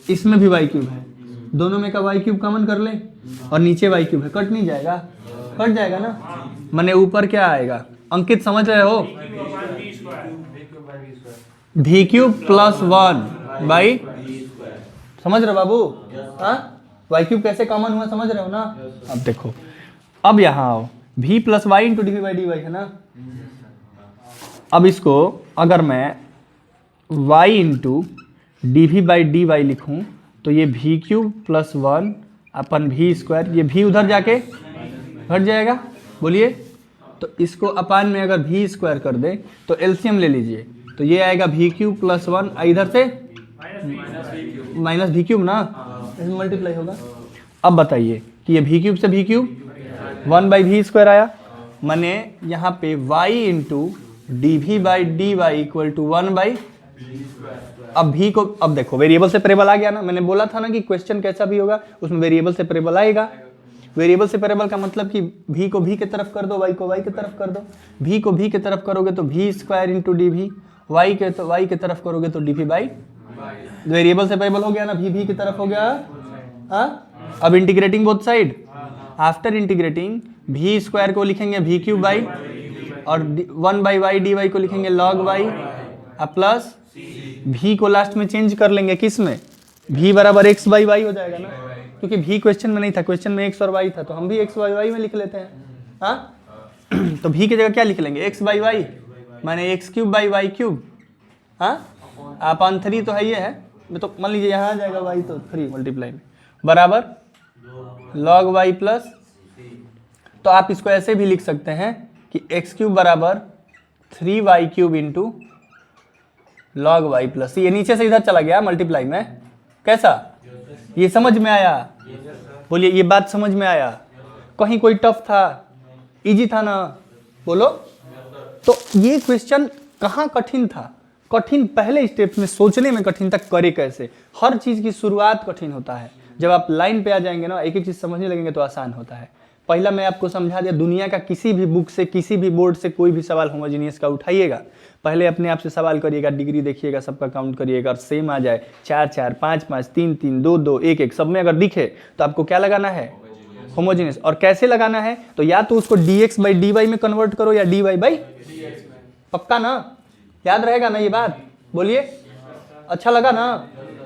इसमें भी वाई क्यूब है, दोनों में का वाई क्यूब कॉमन कर ले और नीचे वाई क्यूब है, कट नहीं जाएगा? कट जाएगा ना? माने ऊपर क्या आएगा, अंकित समझ रहे हो, वी क्यूब प्लस 1 बाई, समझ रहे हो बाबू? हाँ, वाई क्यूब कैसे कॉमन हुआ समझ रहे हो ना? अब देखो, अब यहाँ आओ, v plus Y into D V by D Y है ना। अब इसको अगर मैं y into D V by D Y लिखूँ तो ये v क्यूब प्लस 1 अपन v स्क्वायर, ये v उधर जाके हट जाएगा। बोलिए, तो इसको अपान में अगर v स्क्वायर कर दे तो एलसीएम ले लीजिए, तो ये आएगा v क्यूब प्लस 1, इधर से माइनस वी क्यूब ना, इसमें मल्टीप्लाई होगा। अब बताइए कि ये v क्यूब से v cube 1 by V square आया, माने यहाँ पे y into D V by D Y equal to 1 by, अब v को, अब देखो वेरिएबल से पेरेबल आ गया ना। मैंने बोला था ना कि क्वेश्चन कैसा भी होगा उसमें वेरिएबल से पेरेबल आएगा। वेरिएबल से पेरेबल का मतलब कि v को v की तरफ कर दो, y को y की तरफ कर दो। v को v की तरफ करोगे तो v square into D V, y की तरफ करोगे तो D V by, variable separable हो गया ना, v की तरफ हो गया। हाँ, अब integrating both side, after integrating v square को लिखेंगे v क्यूब बाई और 1 बाई वाई डी वाई को लिखेंगे log y, अब प्लस v को लास्ट में चेंज कर लेंगे किस में, v बराबर x बाई वाई हो जाएगा ना, क्योंकि v क्वेश्चन में नहीं था, क्वेश्चन में x और y था तो हम भी x बाई वाई में लिख लेते हैं। हाँ, तो v की जगह क्या लिख लेंगे, x बाई वाई माने x cube by Y cube. हाँ, अपन 3 तो है ये है, तो मान लीजिए यहाँ आ जाएगा y तो 3 मल्टीप्लाई में बराबर log y प्लस, तो आप इसको ऐसे भी लिख सकते हैं कि x क्यूब बराबर 3y cube into log y plus, ये नीचे से इधर चला गया मल्टीप्लाई में। कैसा, ये समझ में आया? बोलिए, ये बात समझ में आया? कहीं कोई टफ था, इजी था ना? बोलो। तो ये क्वेश्चन कहाँ कठिन था? कठिन पहले स्टेप में, सोचने में कठिन था, करे कैसे। हर चीज की शुरुआत कठिन होता है, जब आप लाइन पे आ जाएंगे ना, एक एक चीज समझने लगेंगे तो आसान होता है। पहला मैं आपको समझा दिया, दुनिया का किसी भी बुक से, किसी भी बोर्ड से कोई भी सवाल होमोजेनियस का उठाइएगा, पहले अपने आप से सवाल करिएगा, डिग्री देखिएगा, सबका काउंट करिएगा, और सेम आ जाए 4 4 5 5 3 3 2 2 1 1 सब में अगर दिखे तो आपको क्या लगाना है? होमोजेनियस। और कैसे लगाना है? तो या तो उसको dx बाई dy में कन्वर्ट करो या dy बाई, पक्का ना? याद रहेगा ना ये बात? बोलिए, अच्छा लगा ना?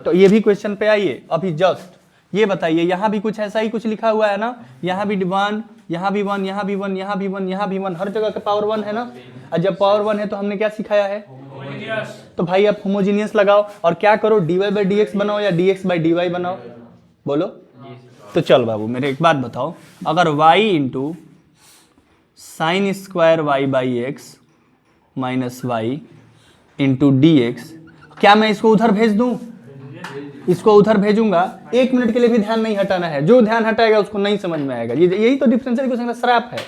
तो ये भी क्वेश्चन पे आइए अभी जस्ट। ये बताइए, यहाँ भी कुछ ऐसा ही कुछ लिखा हुआ है ना, यहाँ भी 1, यहाँ भी 1, यहाँ भी 1, यहाँ भी 1, यहाँ भी 1, हर जगह का पावर 1 है ना। और जब पावर 1 है तो हमने क्या सिखाया है? तो भाई आप होमोजीनियस लगाओ और क्या करो, dy बाई dx बनाओ या dx बाई dy बनाओ। बोलो। तो चल बाबू मेरे एक बात बताओ, अगर y इंटू sine square y by X minus Y into D X, क्या मैं इसको उधर भेज दूं? इसको उधर भेजूंगा, 1 मिनट के लिए भी ध्यान नहीं हटाना है। जो ध्यान हटाएगा उसको नहीं समझ में आएगा। यही तो डिफरेंशियल इक्वेशन का श्राप है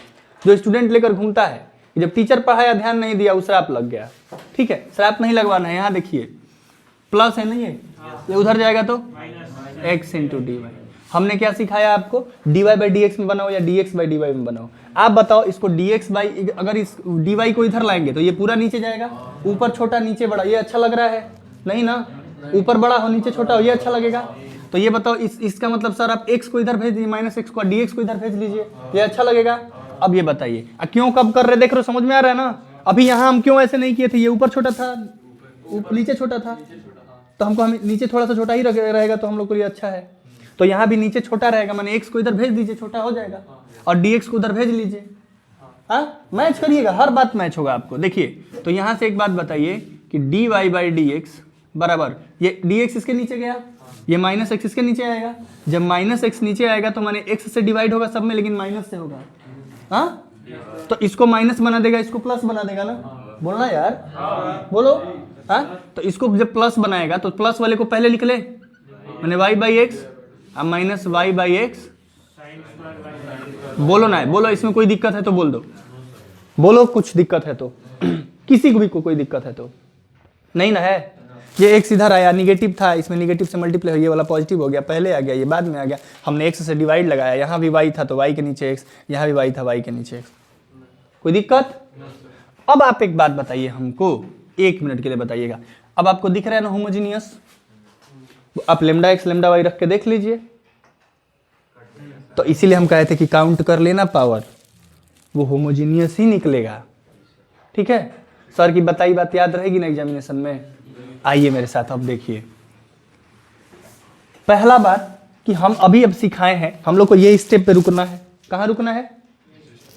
जो स्टूडेंट लेकर घूमता है। जब टीचर पढ़ाया, ध्यान नहीं दिया, उस श्राप लग गया। ठीक है, श्राप नहीं लगवाना है। यहाँ देखिए प्लस है नहीं है, ये उधर जाएगा तो x इंटू डी वाई। हमने क्या सिखाया आपको? dy बाई डी एक्स में बनाओ या dx बाई dy में बनाओ। आप बताओ, इसको dx बाई, अगर इस dy को इधर लाएंगे तो ये पूरा नीचे जाएगा, ऊपर छोटा नीचे बड़ा, ये अच्छा लग रहा है? नहीं ना। ऊपर बड़ा हो नीचे छोटा हो, ये अच्छा लगेगा? तो ये बताओ, इसका मतलब सर आप x को इधर भेज दीजिए, माइनस x को, dx को इधर भेज लीजिए, ये अच्छा लगेगा? अब ये बताइए क्यों कब कर रहे, देख रहे हो, समझ में आ रहा है ना? अभी यहाँ हम क्यों ऐसे नहीं किए थे? ये ऊपर छोटा था, नीचे छोटा था, तो हमको हम नीचे थोड़ा सा छोटा ही रहेगा तो हम लोग के लिए अच्छा है। तो यहाँ भी नीचे छोटा रहेगा, मैंने x को इधर भेज दीजिए, छोटा हो जाएगा, और dx को उधर भेज लीजिए। हाँ, मैच करिएगा, हर बात मैच होगा आपको। देखिए, तो यहाँ से एक बात बताइए कि dy बाई डी एक्स बराबर, ये dx इसके नीचे गया, ये माइनस एक्स इसके नीचे आएगा। जब माइनस एक्स नीचे आएगा तो मैंने x से डिवाइड होगा सब में, लेकिन माइनस से होगा। हाँ, तो इसको माइनस बना देगा, इसको प्लस बना देगा ना। बोलना यार, बोलो। हाँ, तो इसको जब प्लस बनाएगा तो प्लस वाले को पहले लिख ले, मैंने y बाई एक्स अब माइनस वाई बाई एक्स। बोलो ना, बोलो, इसमें कोई दिक्कत है तो बोल दो, बोलो कुछ दिक्कत है तो किसी को भी कोई दिक्कत है तो नहीं ना है। ये x इधर आया, निगेटिव था, इसमें निगेटिव से मल्टीप्लाई हो, ये वाला पॉजिटिव हो गया, पहले आ गया, ये बाद में आ गया। हमने x से डिवाइड लगाया, यहाँ भी y था तो y के नीचे x, यहाँ भी y था y के नीचे x। कोई दिक्कत? अब आप एक बात बताइए हमको, 1 मिनट के लिए बताइएगा। अब आपको दिख रहा है ना होमोजीनियस? आप लेमडा एक्स लेमडा वाई रख के देख लीजिए। तो इसीलिए हम कहे थे कि काउंट कर लेना पावर, वो होमोजीनियस ही निकलेगा। ठीक है, सर की बताई बात याद रहेगी ना एग्जामिनेशन में? आइए मेरे साथ, अब देखिए। पहला बात कि हम अभी अब सिखाए हैं, हम लोग को ये स्टेप पे रुकना है। कहाँ रुकना है?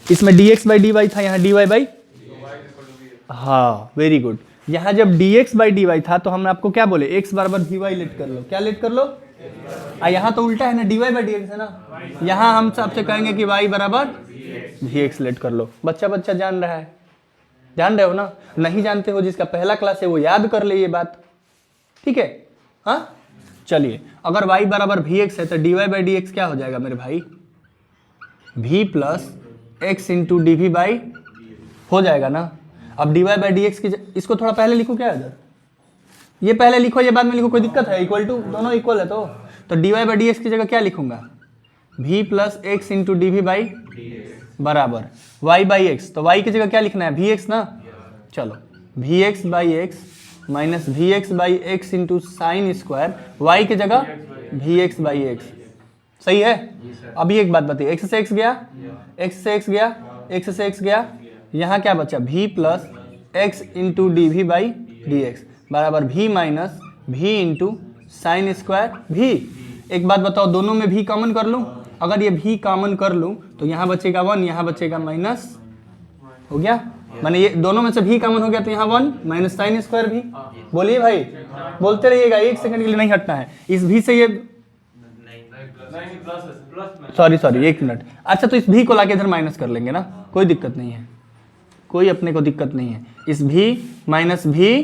इसमें dx बाई डी वाई था, यहाँ dy बाई, हाँ वेरी गुड। यहाँ जब dx बाई डी वाई था तो हमने आपको क्या बोले? x बराबर vy लेट कर लो। क्या लेट कर लो? यहाँ तो उल्टा है ना, dy बाई dx है ना। यहाँ हम सबसे कहेंगे कि y बराबर vx लेट कर लो। बच्चा बच्चा जान रहा है, जान रहे हो ना? नहीं जानते हो, जिसका पहला क्लास है वो याद कर ले ये बात। ठीक है, हाँ चलिए। अगर y बराबर vx है तो dy बाई dx क्या हो जाएगा मेरे भाई? v plus X into D V by हो जाएगा ना। अब dy बाई डी एक्स की, इसको थोड़ा पहले लिखो, क्या इधर ये पहले लिखो, ये बाद में लिखो, कोई दिक्कत है? इक्वल टू, दोनों इक्वल है। तो dy बाई डी एक्स की जगह क्या लिखूंगा? v plus X into D V by बराबर y बाई एक्स। तो y की जगह क्या लिखना है? vx ना। चलो, vx by X minus vx by x into sine square, y की जगह vx बाई एक्स। सही है? अभी एक बात बताइए, x से x गया, x से x गया, x से x गया, यहाँ क्या बचा? v plus X into D V by D X बराबर v minus v into sine square v। एक बात बताओ, दोनों में v कॉमन कर लूँ? अगर ये v कॉमन कर लूँ तो यहाँ बचेगा 1, यहाँ बचेगा माइनस, हो गया। माने ये दोनों में से v कॉमन हो गया तो यहाँ 1 माइनस साइन स्क्वायर v। बोलिए भाई, बोलते रहिएगा, 1 सेकंड के लिए नहीं हटना है। इस v से ये, सॉरी 1 मिनट। अच्छा, तो इस v को लाके इधर माइनस कर लेंगे ना, कोई दिक्कत नहीं है, कोई अपने को दिक्कत नहीं है। इस v minus v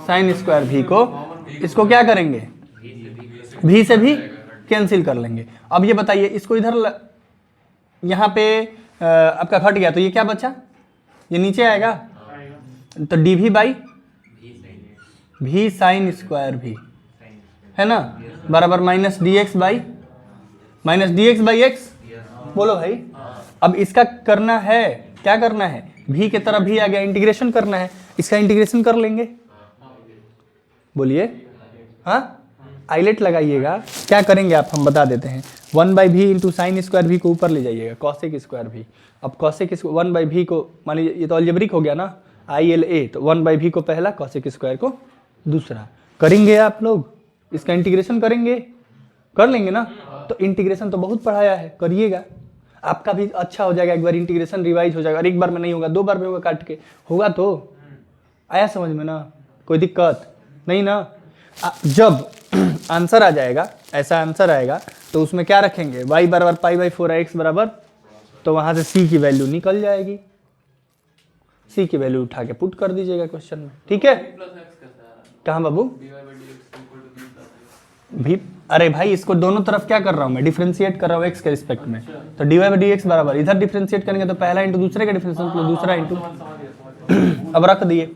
sign square v को, इसको क्या करेंगे? v से भी कैंसिल कर लेंगे। अब ये बताइए, इसको इधर यहाँ पे आपका घट गया तो ये क्या बचा, ये नीचे आएगा, तो डी वी बाई भी साइन स्क्वायर भी है ना, बराबर minus D x by x. बोलो भाई, अब इसका करना है, क्या करना है, भी की तरफ भी आ गया, इंटीग्रेशन करना है, इसका इंटीग्रेशन कर लेंगे। बोलिए, हाँ आइलेट लगाइएगा, क्या करेंगे आप, हम बता देते हैं। 1/v इंटू साइन स्क्वायर भी को ऊपर ले जाइएगा, कॉसेक स्क्वायर भी। अब कॉसेक 1/v को मान लीजिए, ये तो अलजेब्रिक हो गया ना, ILA, तो 1/v को पहला, कॉसेक स्क्वायर को दूसरा। करेंगे आप लोग, इसका इंटीग्रेशन करेंगे, कर लेंगे ना। तो इंटीग्रेशन तो बहुत पढ़ाया है, करिएगा, आपका भी अच्छा हो जाएगा। एक बार इंटीग्रेशन रिवाइज हो जाएगा, और एक बार में नहीं होगा, 2 बार में होगा, काट के होगा। तो आया समझ में ना, कोई दिक्कत नहीं ना। जब आंसर आ जाएगा, ऐसा आंसर आएगा, तो उसमें क्या रखेंगे, y बराबर π/4x बराबर, तो वहां से c की वैल्यू निकल जाएगी, c की वैल्यू उठा के पुट कर दीजिएगा क्वेश्चन में, ठीक है। कहाँ बाबू, भी, अरे भाई इसको दोनों तरफ क्या कर रहा हूँ मैं, डिफरेंशिएट कर रहा हूँ x के रिस्पेक्ट में, तो dy/dx बराबर, इधर डिफरेंशिएट करेंगे तो पहला इंटू दूसरे का डिफरेंशिएट प्लस दूसरा इंटू, अब रख दिए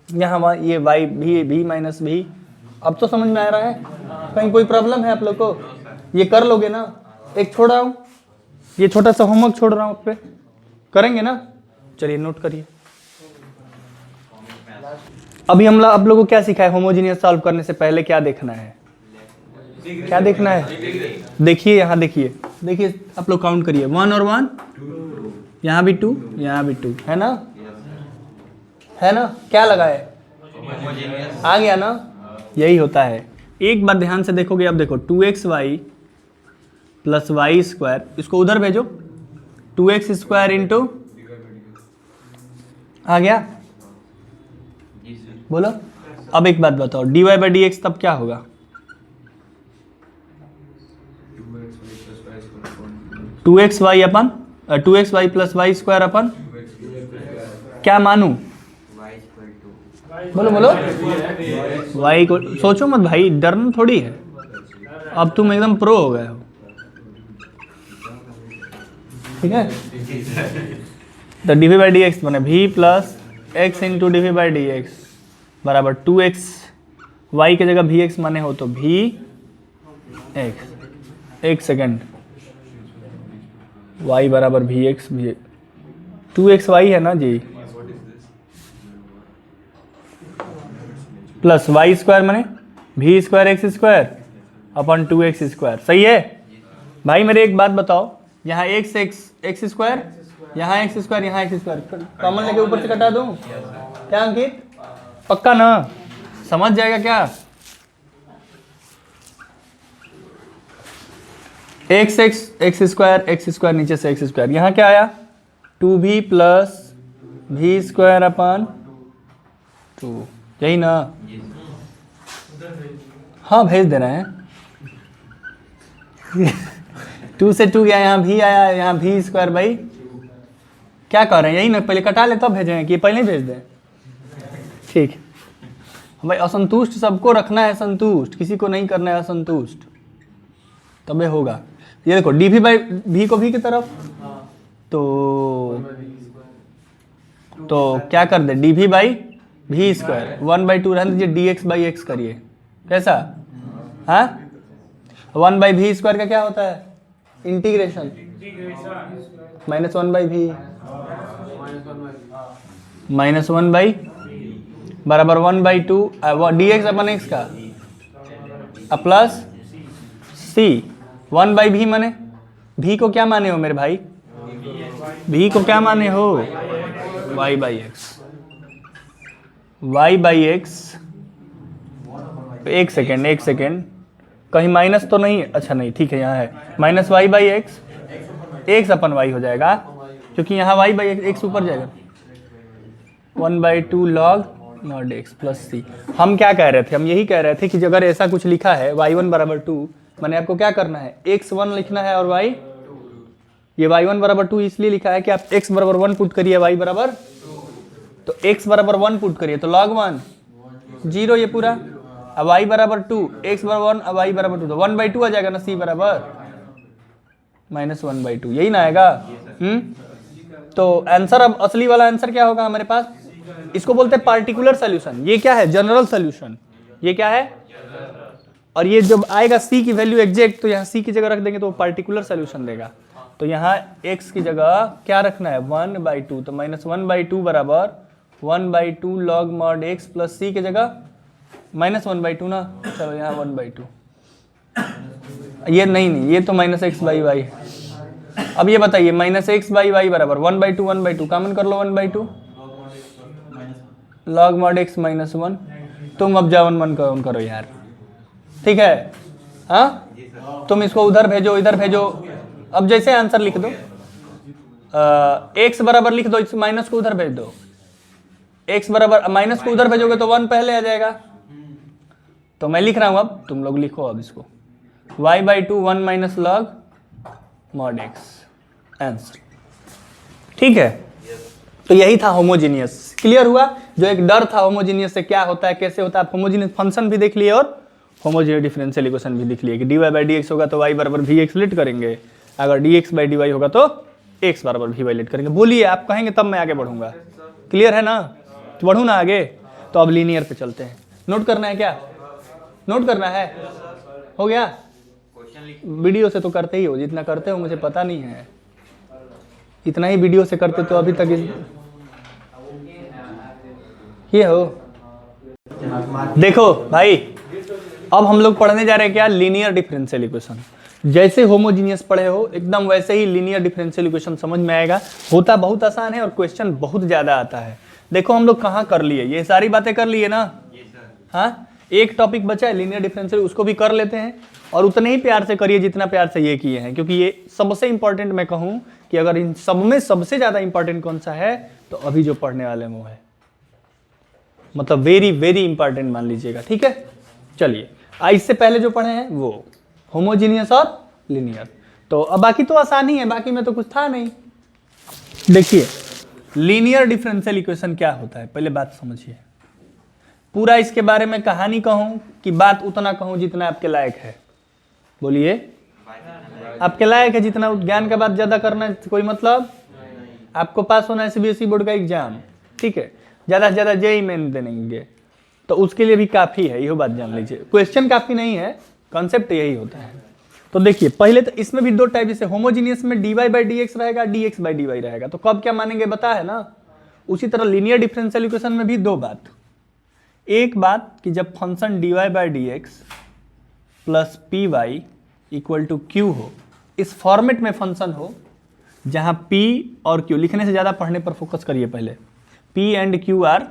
यहाँ, ये y भी माइनस भी। अब तो समझ में आ रहा है, कहीं कोई प्रॉब्लम है आप लोग को, ये कर लोगे ना। एक छोड़ रहा हूँ, ये छोटा सा होमवर्क छोड़ रहा हूँ आप पे, करेंगे ना, चलिए नोट करिए। अभी हम आप लोगों को क्या सीखा है, होमोजीनियस सॉल्व करने से पहले क्या देखना है, क्या देखना है, देखिए यहाँ, देखिए आप लोग काउंट करिए, 1 और 1, यहाँ भी 2, यहाँ भी 2, है ना, क्या लगा है, आ गया ना, यही होता है। एक बार ध्यान से देखोगे, अब देखो 2xy प्लस वाई स्क्वायर, इसको उधर भेजो, 2x स्क्वायर इंटू, आ गया, बोलो। अब एक बात बताओ, dy/dx तब क्या होगा, 2xy अपन 2xy प्लस वाई स्क्वायर अपन, क्या मानू, बोलो y को, सोचो मत भाई, डरना थोड़ी है, अब तुम एकदम प्रो हो गए हो, ठीक है। तो dv/dx बने v plus x into dv/dx बराबर 2x, y की जगह vx माने हो तो vx, एक सेकेंड, y बराबर vx, 2xy है ना जी, प्लस वाई स्क्वायर माने भी square x square upon 2x square, सही है भाई। मेरे एक बात बताओ, यहाँ एक्स स्क्वायर, यहाँ एक्स स्क्वायर, यहाँ एक्स स्क्वायर, कॉमन लेके ऊपर से कटा दूं क्या अंकित, पक्का ना, समझ जाएगा क्या, एक्स स्क्वायर नीचे से एक्स स्क्वायर, यहाँ क्या आया 2v प्लस भी स्क्वायर अपन 2, यही ना, हाँ भेज देना है 2 से 2 गया, यहाँ भी आया, यहाँ भी स्क्वायर, भाई क्या कर रहे हैं, यही ना, पहले कटा ले तब भेजेंगे कि पहले ही भेज दें, ठीक भाई। असंतुष्ट सबको रखना है संतुष्ट, किसी को नहीं करना है असंतुष्ट, तबे होगा। ये देखो dv/v को v की तरफ, तो क्या कर दे, dv/v स्क्वायर 1/2 रहने दीजिए, dx/x करिए, कैसा, हाँ 1/v स्क्वायर का क्या होता है, इंटीग्रेशन, माइनस 1/v माइनस 1/, बराबर 1/2 dx अपन x का, प्लस c 1/v माने, v को क्या माने हो मेरे भाई, v को क्या माने हो, y/x, एक सेकेंड, कहीं माइनस तो नहीं, अच्छा नहीं, ठीक है यहाँ है, माइनस y/x, x अपन y हो जाएगा, क्योंकि यहाँ y/x ऊपर जाएगा, 1/2 log not x plus c। हम क्या कह रहे थे, हम यही कह रहे थे कि अगर ऐसा कुछ लिखा है y1 बराबर 2, मैंने आपको क्या करना है, x1 लिखना है और y, ये y1 बराबर 2 इसलिए लिखा है कि आप x बराबर 1 पुट करिए, y बराबर, तो x बराबर 1 पुट करिए, तो log 1 0 ये पूरा, अब y बराबर 2, x बराबर 1, अब y बराबर 2, तो 1/2 आ जाएगा ना, c बराबर माइनस 1/2, यही ना आएगा, तो आंसर, अब असली वाला आंसर क्या होगा हमारे पास, इसको बोलते हैं पार्टिकुलर सोल्यूशन। ये क्या है, जनरल सोल्यूशन। ये क्या है, और ये जब आएगा सी की वैल्यू एग्जैक्ट, तो यहाँ सी की जगह रख देंगे तो वो पार्टिकुलर सोल्यूशन देगा। तो यहाँ x की जगह क्या रखना है, 1/2, तो -1/2 बराबर 1/2 log mod x प्लस सी की जगह -1/2 ना, चलो यहाँ 1/2, ये नहीं ये तो -x/y। अब ये बताइए -x/y बराबर 1/2 कॉमन कर लो, 1/2 log mod x -1। तुम अब जा 1 1 करो यार, ठीक है। हाँ, तुम इसको उधर भेजो, इधर भेजो। अब जैसे आंसर लिख दो, x बराबर लिख दो, इस माइनस को उधर भेज दो। x बराबर, माइनस को उधर भेजोगे तो 1 पहले आ जाएगा। तो मैं लिख रहा हूं, अब तुम लोग लिखो अब इसको, y/2 1 minus log mod x answer, ठीक है। तो यही था होमोजीनियस। क्लियर हुआ, जो एक डर था होमोजीनियस से क्या होता है, कैसे होता है। आप होमोजीनियस फंक्शन भी देख लिए और होमोजीनियस डिफरेंशियल इक्वेशन भी देख लिए कि dy/dx होगा तो y बराबर vx लेट करेंगे, अगर dx/dy होगा तो x बराबर vy लेट करेंगे। बोलिए, आप कहेंगे तब मैं आगे बढ़ूंगा। क्लियर है ना, तो बढ़ू ना आगे। तो अब लीनियर पे चलते हैं। नोट करना है क्या, नोट करना है, हो गया। वीडियो से तो करते ही हो, जितना करते हो मुझे पता नहीं है, इतना ही वीडियो से करते तो अभी तक ये हो। देखो भाई, अब हम लोग पढ़ने जा रहे हैं क्या, लीनियर डिफरेंशियल इक्वेशन। जैसे होमोजीनियस पढ़े हो एकदम वैसे ही लीनियर डिफरेंशियल इक्वेशन समझ में आएगा। होता बहुत आसान है और क्वेश्चन बहुत ज्यादा आता है। देखो हम लोग कहाँ कर लिए, ये सारी बातें कर लिए ना। हाँ, एक टॉपिक बचा है लीनियर डिफरेंशियल, उसको भी कर लेते हैं। और उतने ही प्यार से करिए जितना प्यार से ये किए हैं, क्योंकि ये सबसे इंपॉर्टेंट मैं कहूँ कि अगर इन सब में सबसे ज्यादा इंपॉर्टेंट कौन सा है तो अभी जो पढ़ने वाले वो है, मतलब वेरी वेरी इंपॉर्टेंट मान लीजिएगा, ठीक है। चलिए, इससे पहले जो पढ़े हैं वो होमोजीनियस और लीनियर। तो अब बाकी तो आसान ही है, बाकी में तो कुछ था नहीं। देखिए, लीनियर डिफरेंशियल इक्वेशन क्या होता है, पहले बात समझिए। पूरा इसके बारे में कहानी कहूं कि बात उतना कहूं जितना आपके लायक है, बोलिए। आपके लायक है जितना, ज्ञान का बात ज्यादा करना कोई मतलब। आपको पास होना है सीबीएसई बोर्ड का एग्जाम, ठीक है, ज्यादा से ज्यादा जेईई मेन देंगे, तो उसके लिए भी काफी है, यही बात जान लीजिए। क्वेश्चन काफी नहीं है, कॉन्सेप्ट यही होता है। तो देखिए, पहले तो इसमें भी दो टाइप, जैसे होमोजीनियस में dy/dx रहेगा, dx/dy रहेगा, तो कब क्या मानेंगे बता है ना। उसी तरह लीनियर डिफरेंशियल इक्वेशन में भी दो बात। एक बात कि जब function dy/dx plus py equal to q हो, इस फॉर्मेट में फंक्शन हो जहां p और q, लिखने से ज्यादा पढ़ने पर फोकस करिए पहले, p and q are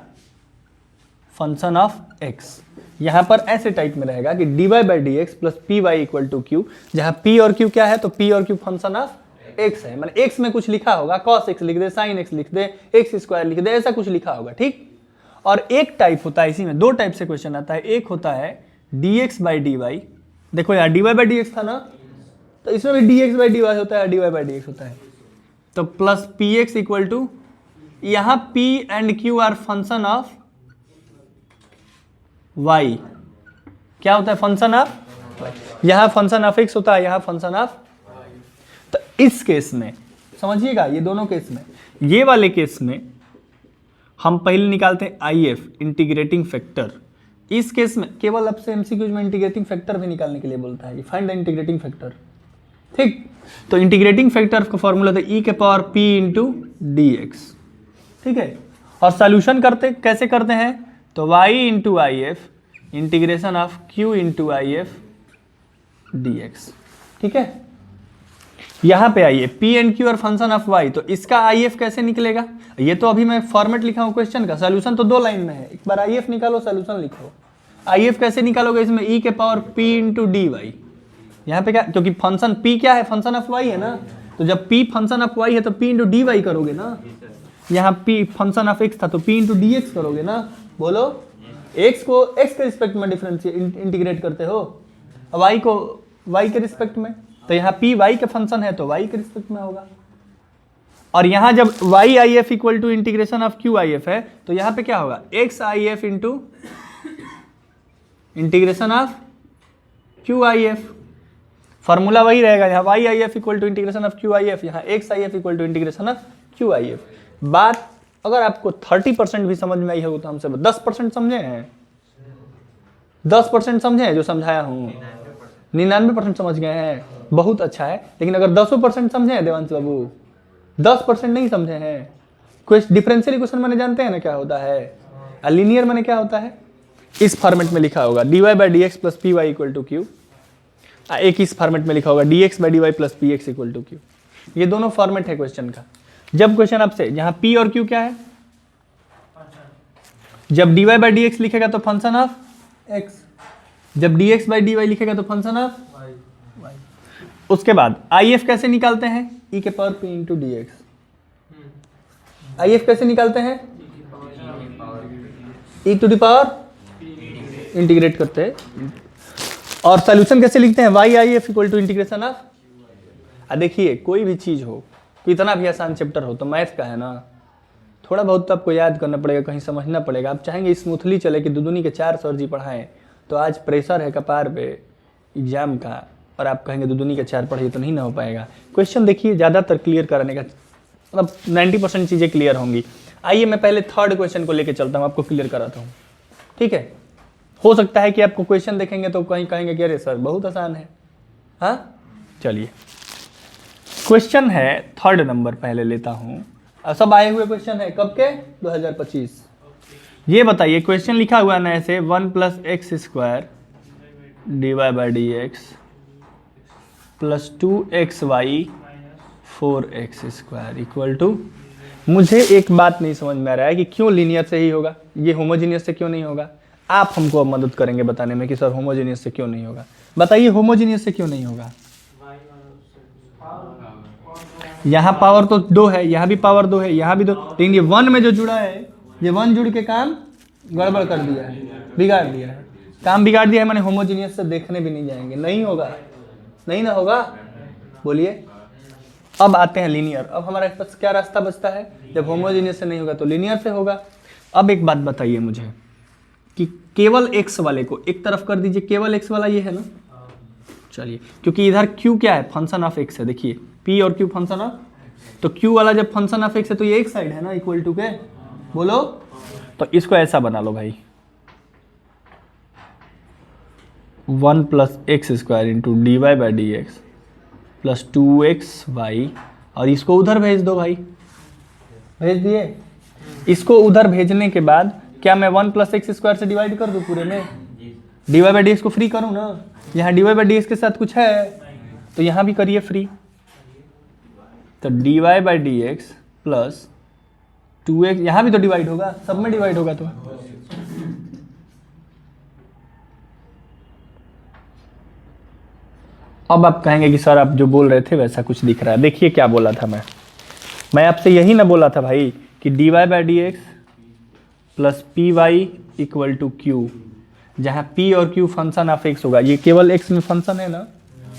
function of x। यहां पर ऐसे टाइप में रहेगा कि dy/dx plus py equal to q, जहां p और q क्या है, तो p और q फंक्शन ऑफ x है। मतलब x में कुछ लिखा होगा, cos x लिख दे, sin x लिख दे, x² लिख दे, ऐसा कुछ लिखा होगा, ठीक। और एक टाइप होता है, इसी में दो टाइप से क्वेश्चन आता है। एक होता है dx/dy, देखो यार dy/dx था ना, तो इसमें भी dx/dy होता है, dy/dx होता है। तो प्लस px इक्वल टू, यहां p and q are function of y। क्या होता है, फंक्शन ऑफ, यहां फंक्शन ऑफ x होता है, यहां फंक्शन ऑफ। तो इस केस में समझिएगा, ये दोनों केस में, ये वाले केस में हम पहले निकालते हैं IF, इंटीग्रेटिंग फैक्टर। इस केस में केवल आपसे एमसीक्यूज में इंटीग्रेटिंग फैक्टर भी निकालने के लिए बोलता है, फाइंड द इंटीग्रेटिंग फैक्टर, ठीक। तो इंटीग्रेटिंग फैक्टर का फॉर्मूला था e के पावर p इंटू dx, ठीक है। और सॉल्यूशन करते कैसे करते हैं, तो y into IF integration of q into IF dx, ठीक है। यहां पे आइए, p एंड q और फंक्शन ऑफ y, तो इसका IF कैसे निकलेगा। ये तो अभी मैं फॉर्मेट लिखा हूं क्वेश्चन का, सॉल्यूशन तो 2 लाइन में है, एक बार IF निकालो, सॉल्यूशन लिखो। IF कैसे निकालोगे, इसमें e के पावर p इंटू dy, यहाँ पे क्या, क्योंकि फंक्शन p क्या है, फंक्शन ऑफ y है ना, तो जब p फंक्शन ऑफ y है तो p इंटू dy करोगे ना। यहाँ p फंक्शन ऑफ x था तो p इंटू dx करोगे ना। बोलो, x को x के रिस्पेक्ट में डिफरेंशिएट इंटीग्रेट करते हो, y को y के रिस्पेक्ट में, तो यहाँ p y के फंक्शन है तो y के रिस्पेक्ट में होगा। और यहाँ जब y/if equal to integration of q/if है, तो यहाँ पे क्या होगा, x/if into integration of q/if। Formula वही रहेगा, यहाँ y/if equal to integration of q/if, यहाँ x/if equal to integration of Q I F. बात अगर आपको 30% भी समझ में आई हो तो हमसे 10% समझे हैं, 10% समझे हैं जो समझाया हूँ, 99% समझ गए हैं, बहुत अच्छा है। लेकिन अगर 10% समझे हैं देवांश बाबू, 10% नहीं समझे हैं, डिफरेंशियल इक्वेशन मैंने जानते हैं ना क्या होता है, लीनियर मैंने क्या होता है, इस फॉर्मेट में लिखा होगा dy by D x plus P Y equal to Q, एक इस फॉर्मेट में लिखा होगा dx by D Y plus P x equal to Q. ये दोनों फॉर्मेट है क्वेश्चन का। जब क्वेश्चन आपसे यहाँ p और q क्या है, जब dy बाई डी एक्स लिखेगा तो फंक्शन ऑफ x, जब dx बाई डी वाई लिखेगा तो फंक्शन ऑफ y। उसके बाद if कैसे निकालते हैं, e के power p into D X. if कैसे निकालते हैं, e to the power integrate करते हैं। और सॉल्यूशन कैसे लिखते हैं, Y I F equal to integration of. देखिए कोई भी चीज हो, कितना भी आसान चैप्टर हो, तो मैथ का है ना, थोड़ा बहुत तो आपको याद करना पड़ेगा, कहीं समझना पड़ेगा। आप चाहेंगे स्मूथली चले कि दुदुनी के 4 सर जी पढ़ाएं, तो आज प्रेशर है कपार पे एग्जाम का, और आप कहेंगे दुदुनी के 4 पढ़िए, तो नहीं ना हो पाएगा। क्वेश्चन देखिए ज़्यादातर क्लियर कराने का, मतलब 90% चीज़ें क्लियर होंगी। आइए मैं पहले थर्ड क्वेश्चन को लेकर चलता हूँ, आपको क्लियर कराता हूँ, ठीक है। हो सकता है कि आपको क्वेश्चन देखेंगे तो कहीं कहेंगे कि अरे सर बहुत आसान है। हाँ चलिए, क्वेश्चन है थर्ड नंबर पहले लेता हूँ। सब आए हुए क्वेश्चन है कब के, 2025। ये बताइए क्वेश्चन लिखा हुआ है ना ऐसे, 1 plus x square D Y by D x plus 2xy 4x square equal to. मुझे एक बात नहीं समझ में आ रहा है कि क्यों लीनियर से ही होगा, ये होमोजीनियस से क्यों नहीं होगा। आप हमको अब मदद करेंगे बताने में कि सर होमोजीनियस से क्यों नहीं होगा। बताइए होमोजीनियस से क्यों नहीं होगा। यहाँ पावर तो 2 है, यहाँ भी पावर 2 है, यहाँ भी 2, लेकिन ये 1 में जो जुड़ा है, ये 1 जुड़ के काम गड़बड़ कर दिया है, बिगाड़ दिया है, काम बिगाड़ दिया है। मैंने होमोजीनियस से देखने भी नहीं जाएंगे, नहीं होगा, नहीं ना होगा, बोलिए। अब आते हैं लीनियर। अब हमारे पास क्या रास्ता बचता है, जब होमोजीनियस से नहीं होगा तो लीनियर से होगा। अब एक बात बताइए मुझे कि केवल x वाले को एक तरफ कर दीजिए, केवल x वाला ये है ना, चलिए, क्योंकि इधर q क्या है, फंक्शन ऑफ x है। देखिए p और q फंक्शन ऑफ, तो q वाला जब फंक्शन ऑफ x है तो ये एक साइड है ना, इक्वल टू के, बोलो। तो इसको ऐसा बना लो भाई, 1 plus x square into D Y by D x plus 2xy, और इसको उधर भेज दो भाई, भेज दिए। इसको उधर भेजने के बाद क्या मैं 1 प्लस एक्स स्क्वायर से डिवाइड कर दूं पूरे में, D Y by D X को फ्री करूं ना। यहाँ D Y by D X के साथ कुछ है तो यहाँ भी करिए फ्री, तो D Y by D x plus 2x, यहाँ भी तो डिवाइड होगा, सब में डिवाइड होगा। तो अब आप कहेंगे कि सर आप जो बोल रहे थे वैसा कुछ दिख रहा है। देखिए क्या बोला था मैं आपसे यही ना बोला था भाई कि D Y by D x plus P Y equal to Q, जहाँ p और q फंक्शन ऑफ x होगा। ये केवल x में फंक्शन है ना,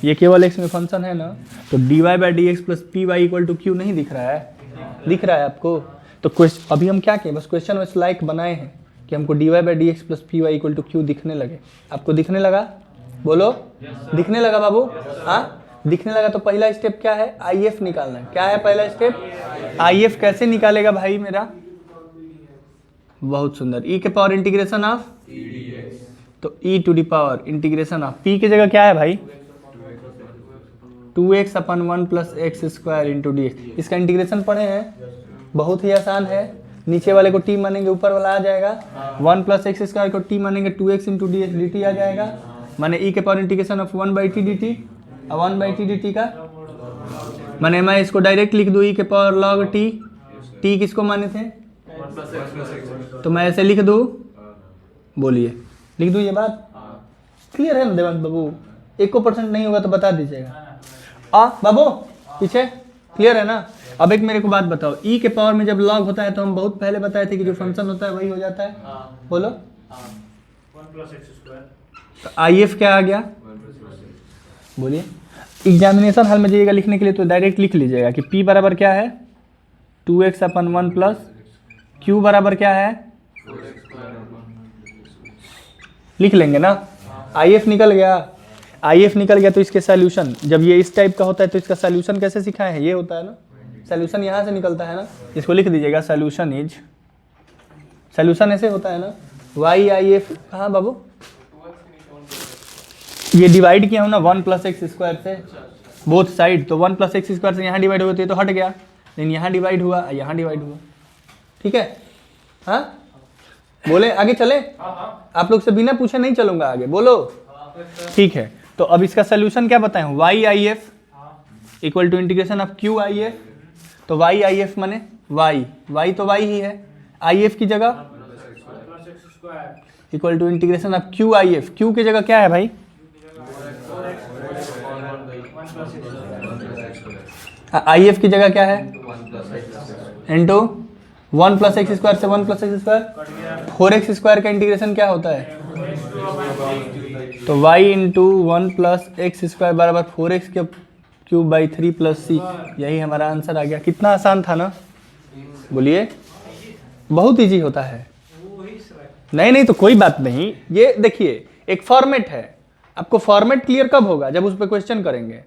ये केवल x में फंक्शन है ना, तो D Y by D x plus P Y equal to Q नहीं दिख रहा है, दिख रहा है आपको। तो क्वेश्चन अभी हम क्या किए, बस क्वेश्चन वैसे लाइक बनाए हैं कि हमको D Y by D x plus P Y equal to Q दिखने लगे। आपको दिखने लगा, बोलो दिखने लगा बाबू। हाँ दिखने लगा, तो पहला स्टेप क्या है, आई एफ निकालना है। क्या है पहला स्टेप, आई एफ कैसे निकालेगा भाई मेरा, बहुत सुंदर, e के पावर इंटीग्रेशन ऑफ, तो e to the power integration of p की जगह क्या है भाई, 2x अपन 1 plus x square into D X. इसका इंटीग्रेशन पढ़े हैं, बहुत ही आसान है। नीचे वाले को t मानेंगे, ऊपर वाला आ जाएगा, 1 प्लस एक्स स्क्वायर को t मानेंगे, 2x into D x d t आ जाएगा। माने e के power integration of 1 by t d t, 1 by t d t का माने मैं इसको डायरेक्ट लिख दूँ e के पावर लॉग t, t किसको माने थे, तो मैं ऐसे लिख दूँ, बोलिए लिख दूँ। ये बात क्लियर है ना देवांश बाबू, 1% नहीं होगा तो बता दीजिएगा। बाबू पीछे क्लियर है ना। अब एक मेरे को बात बताओ, e के पावर में जब लॉग होता है तो हम बहुत पहले बताए थे कि जो फंक्शन होता है वही हो जाता है, बोलो। 1 प्लस एक्स स्क्वायर, तो आई एफ क्या आ गया, बोलिए। एग्जामिनेशन हॉल में जाइएगा लिखने के लिए तो डायरेक्ट लिख लीजिएगा कि p बराबर क्या है, 2x अपन 1 प्लस q बराबर क्या है, लिख लेंगे ना। आई एफ निकल गया, आई एफ निकल गया तो इसके सॉल्यूशन, जब ये इस टाइप का होता है तो इसका सॉल्यूशन कैसे सिखाए हैं, ये होता है ना, सोल्यूशन यहाँ से निकलता है ना, इसको लिख दीजिएगा, सोल्यूशन इज, सोल्यूशन ऐसे होता है ना, वाई आई एफ, हाँ बाबू ये डिवाइड किया हूँ ना 1 + x² से बोथ साइड, तो 1 + x² से यहाँ डिवाइड होती है तो हट गया, लेकिन यहाँ डिवाइड हुआ, यहाँ डिवाइड हुआ, ठीक है। हाँ बोले आगे चले, आप लोग से बिना पूछे नहीं चलूंगा आगे, बोलो ठीक है। तो अब इसका सोल्यूशन क्या बताएं, Y I F equal to integration of Q I F, तो वाई आई एफ माने वाई तो वाई ही है, आई एफ की जगह plus x square equal to integration of Q I F, Q की जगह क्या है भाई, आई एफ की जगह क्या है इंटू 1 + x² से 1 + x², 4x² का इंटीग्रेशन क्या होता है, तो y इंटू 1 + x² बराबर 4x³ 3 + c, यही हमारा आंसर आ गया। कितना आसान था ना, बोलिए बहुत इजी होता है। नहीं तो कोई बात नहीं, ये देखिए एक फॉर्मेट है, आपको फॉर्मेट क्लियर कब होगा, जब उस पर क्वेश्चन करेंगे।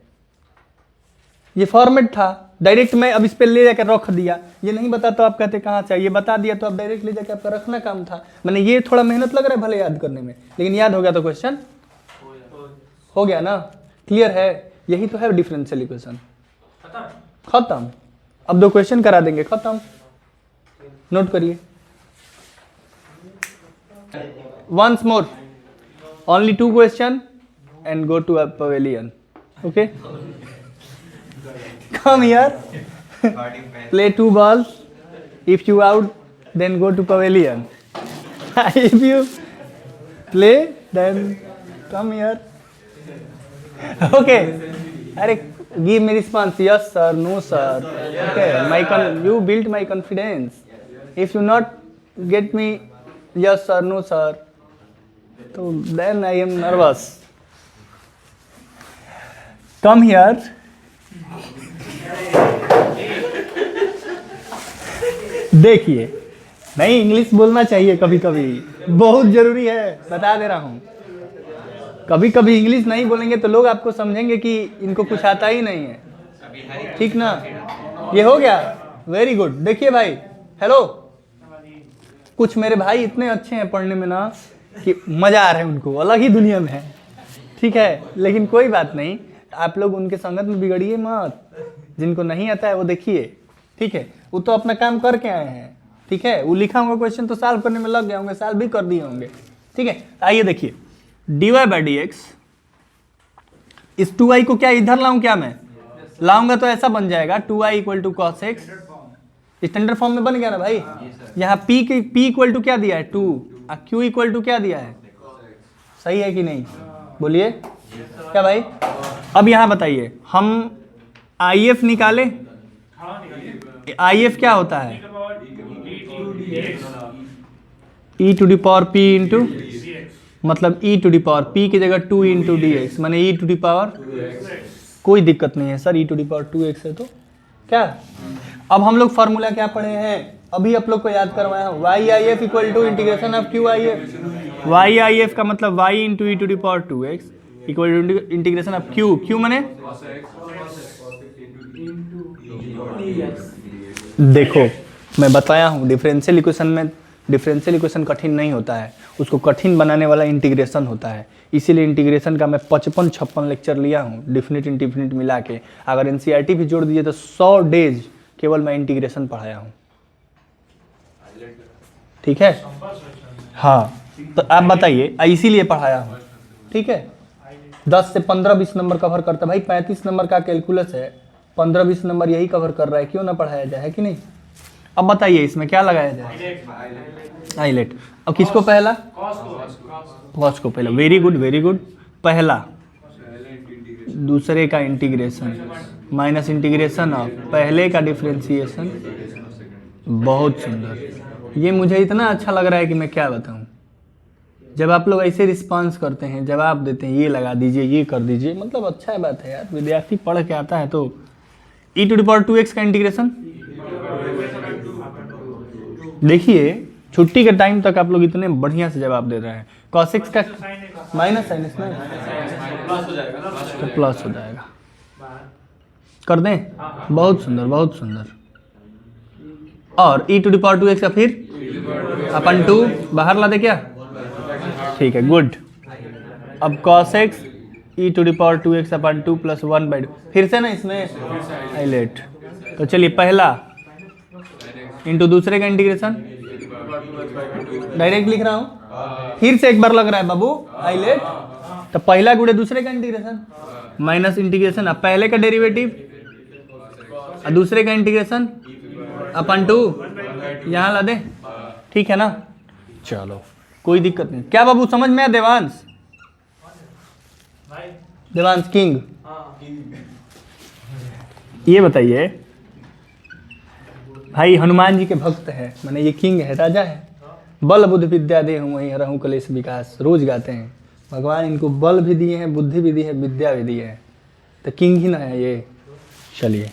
ये फॉर्मेट था, डायरेक्ट मैं अब इस पे ले जाकर रख दिया, ये नहीं बता तो आप कहते कहाँ चाहिए, बता दिया तो आप डायरेक्ट ले जाकर आपका रखना काम था। मैंने ये थोड़ा मेहनत लग रहा है भले याद करने में, लेकिन याद हो गया तो क्वेश्चन हो गया ना, क्लियर है। यही तो है डिफरेंशियल इक्वेशन, खत्म। अब 2 क्वेश्चन करा देंगे, खत्म। नोट करिए, once more, only 2 question and go to a pavilion, okay. Come here, play 2 balls. If you out, then go to pavilion. If you play, then come here. Okay. Arey, give me response. Yes sir, no sir. Okay. You built my confidence. If you not get me yes sir, no sir, so then I am nervous. Come here. देखिए, नहीं इंग्लिश बोलना चाहिए कभी कभी, बहुत जरूरी है, बता दे रहा हूं। कभी कभी इंग्लिश नहीं बोलेंगे तो लोग आपको समझेंगे कि इनको कुछ आता ही नहीं है, ठीक ना। ये हो गया, वेरी गुड। देखिए भाई, हेलो, कुछ मेरे भाई इतने अच्छे हैं पढ़ने में ना कि मजा आ रहा है उनको, अलग ही दुनिया में है, ठीक है। लेकिन कोई बात नहीं, आप लोग उनके संगत में बिगड़िए मत, जिनको नहीं आता है वो देखिए, ठीक है। वो तो अपना काम करके आए हैं, ठीक है। वो लिखा होगा क्वेश्चन तो सॉल्व करने में लग गए होंगे, सॉल्व भी कर दिए होंगे, ठीक है। आइए देखिए, dy/dx, इस 2i को क्या इधर लाऊं, क्या मैं लाऊंगा तो ऐसा बन जाएगा 2i = cos x, standard form में बन गया ना भाई। यहाँ p = क्या दिया है 2, और q = क्या दिया है, सही है कि नहीं, बोलिए क्या भाई। अब यहाँ बताइए, हम IF निकाले, IF क्या होता है, e⁻p इंटू, मतलब e⁻p की जगह 2 × dx, माने e⁻, कोई दिक्कत नहीं है सर, e⁻2x है तो क्या। अब हम लोग फार्मूला क्या पढ़े हैं, अभी आप लोग को याद करवाया हूँ, YIF = integration of QIF। YIF का मतलब y × e⁻2x equal to integration of q माने, देखो मैं बताया हूँ डिफरेंशियल इक्वेशन में, डिफरेंशियल इक्वेशन कठिन नहीं होता है, उसको कठिन बनाने वाला इंटीग्रेशन होता है। इसीलिए इंटीग्रेशन का मैं 55-56 लेक्चर लिया हूँ, डिफिनिट इंडिफिनिट मिला के। अगर NCERT भी जोड़ दीजिए तो 100 डेज केवल मैं इंटीग्रेशन पढ़ाया हूँ, ठीक है। हाँ तो आप बताइए, इसीलिए पढ़ाया हूँ, ठीक है। 10 से 15-20 नंबर कवर करता है भाई, 35 नंबर का कैलकुलस है, 15-20 नंबर यही कवर कर रहा है, क्यों ना पढ़ाया जाए, है कि नहीं। अब बताइए इसमें क्या लगाया जाए, आइलेट। अब किसको पहला, कॉस को पहला, वेरी गुड वेरी गुड। पहला, दूसरे का इंटीग्रेशन माइनस इंटीग्रेशन ऑफ पहले का डिफरेंशिएशन, बहुत सुंदर। ये मुझे इतना अच्छा लग रहा है कि मैं क्या बताऊं। जब आप लोग ऐसे रिस्पांस करते हैं, जवाब देते हैं, ये लगा दीजिए, ये कर दीजिए, मतलब अच्छा बात है यार, विद्यार्थी पढ़ के आता है तो। e⁻2x का इंटीग्रेशन देखिए, छुट्टी के टाइम तक आप लोग इतने बढ़िया से जवाब दे रहे हैं। cos x का माइनस साइन ना, तो प्लस हो जाएगा। कर दें? बहुत सुंदर, बहुत सुंदर। और e to the power 2x का फिर अपन 2 बाहर ला दे क्या? ठीक है, गुड। अब cos x e to the power 2x अपन 2 प्लस 1/2 फिर से ना इसमें हाईलाइट। तो चलिए पहला इंटू दूसरे का इंटीग्रेशन डायरेक्ट लिख रहा हूं, फिर से एक बार लग रहा है बाबू हाईलाइट। तो पहला गुणे दूसरे का इंटीग्रेशन माइनस इंटीग्रेशन, अब पहले का डेरिवेटिव और दूसरे का इंटीग्रेशन अपन 2 यहाँ ला दे, ठीक है ना? चलो कोई दिक्कत नहीं। क्या बाबू समझ में आया देवांश? देवांश किंग, ये बताइए भाई हनुमान जी के भक्त है, माने ये किंग है, राजा है। बल बुद्धि विद्या दे हूँ वहीं रहूँ कलेश विकास, रोज गाते हैं। भगवान इनको बल भी दिए हैं, बुद्धि भी दी है, विद्या भी दी है, तो किंग ही ना है ये। चलिए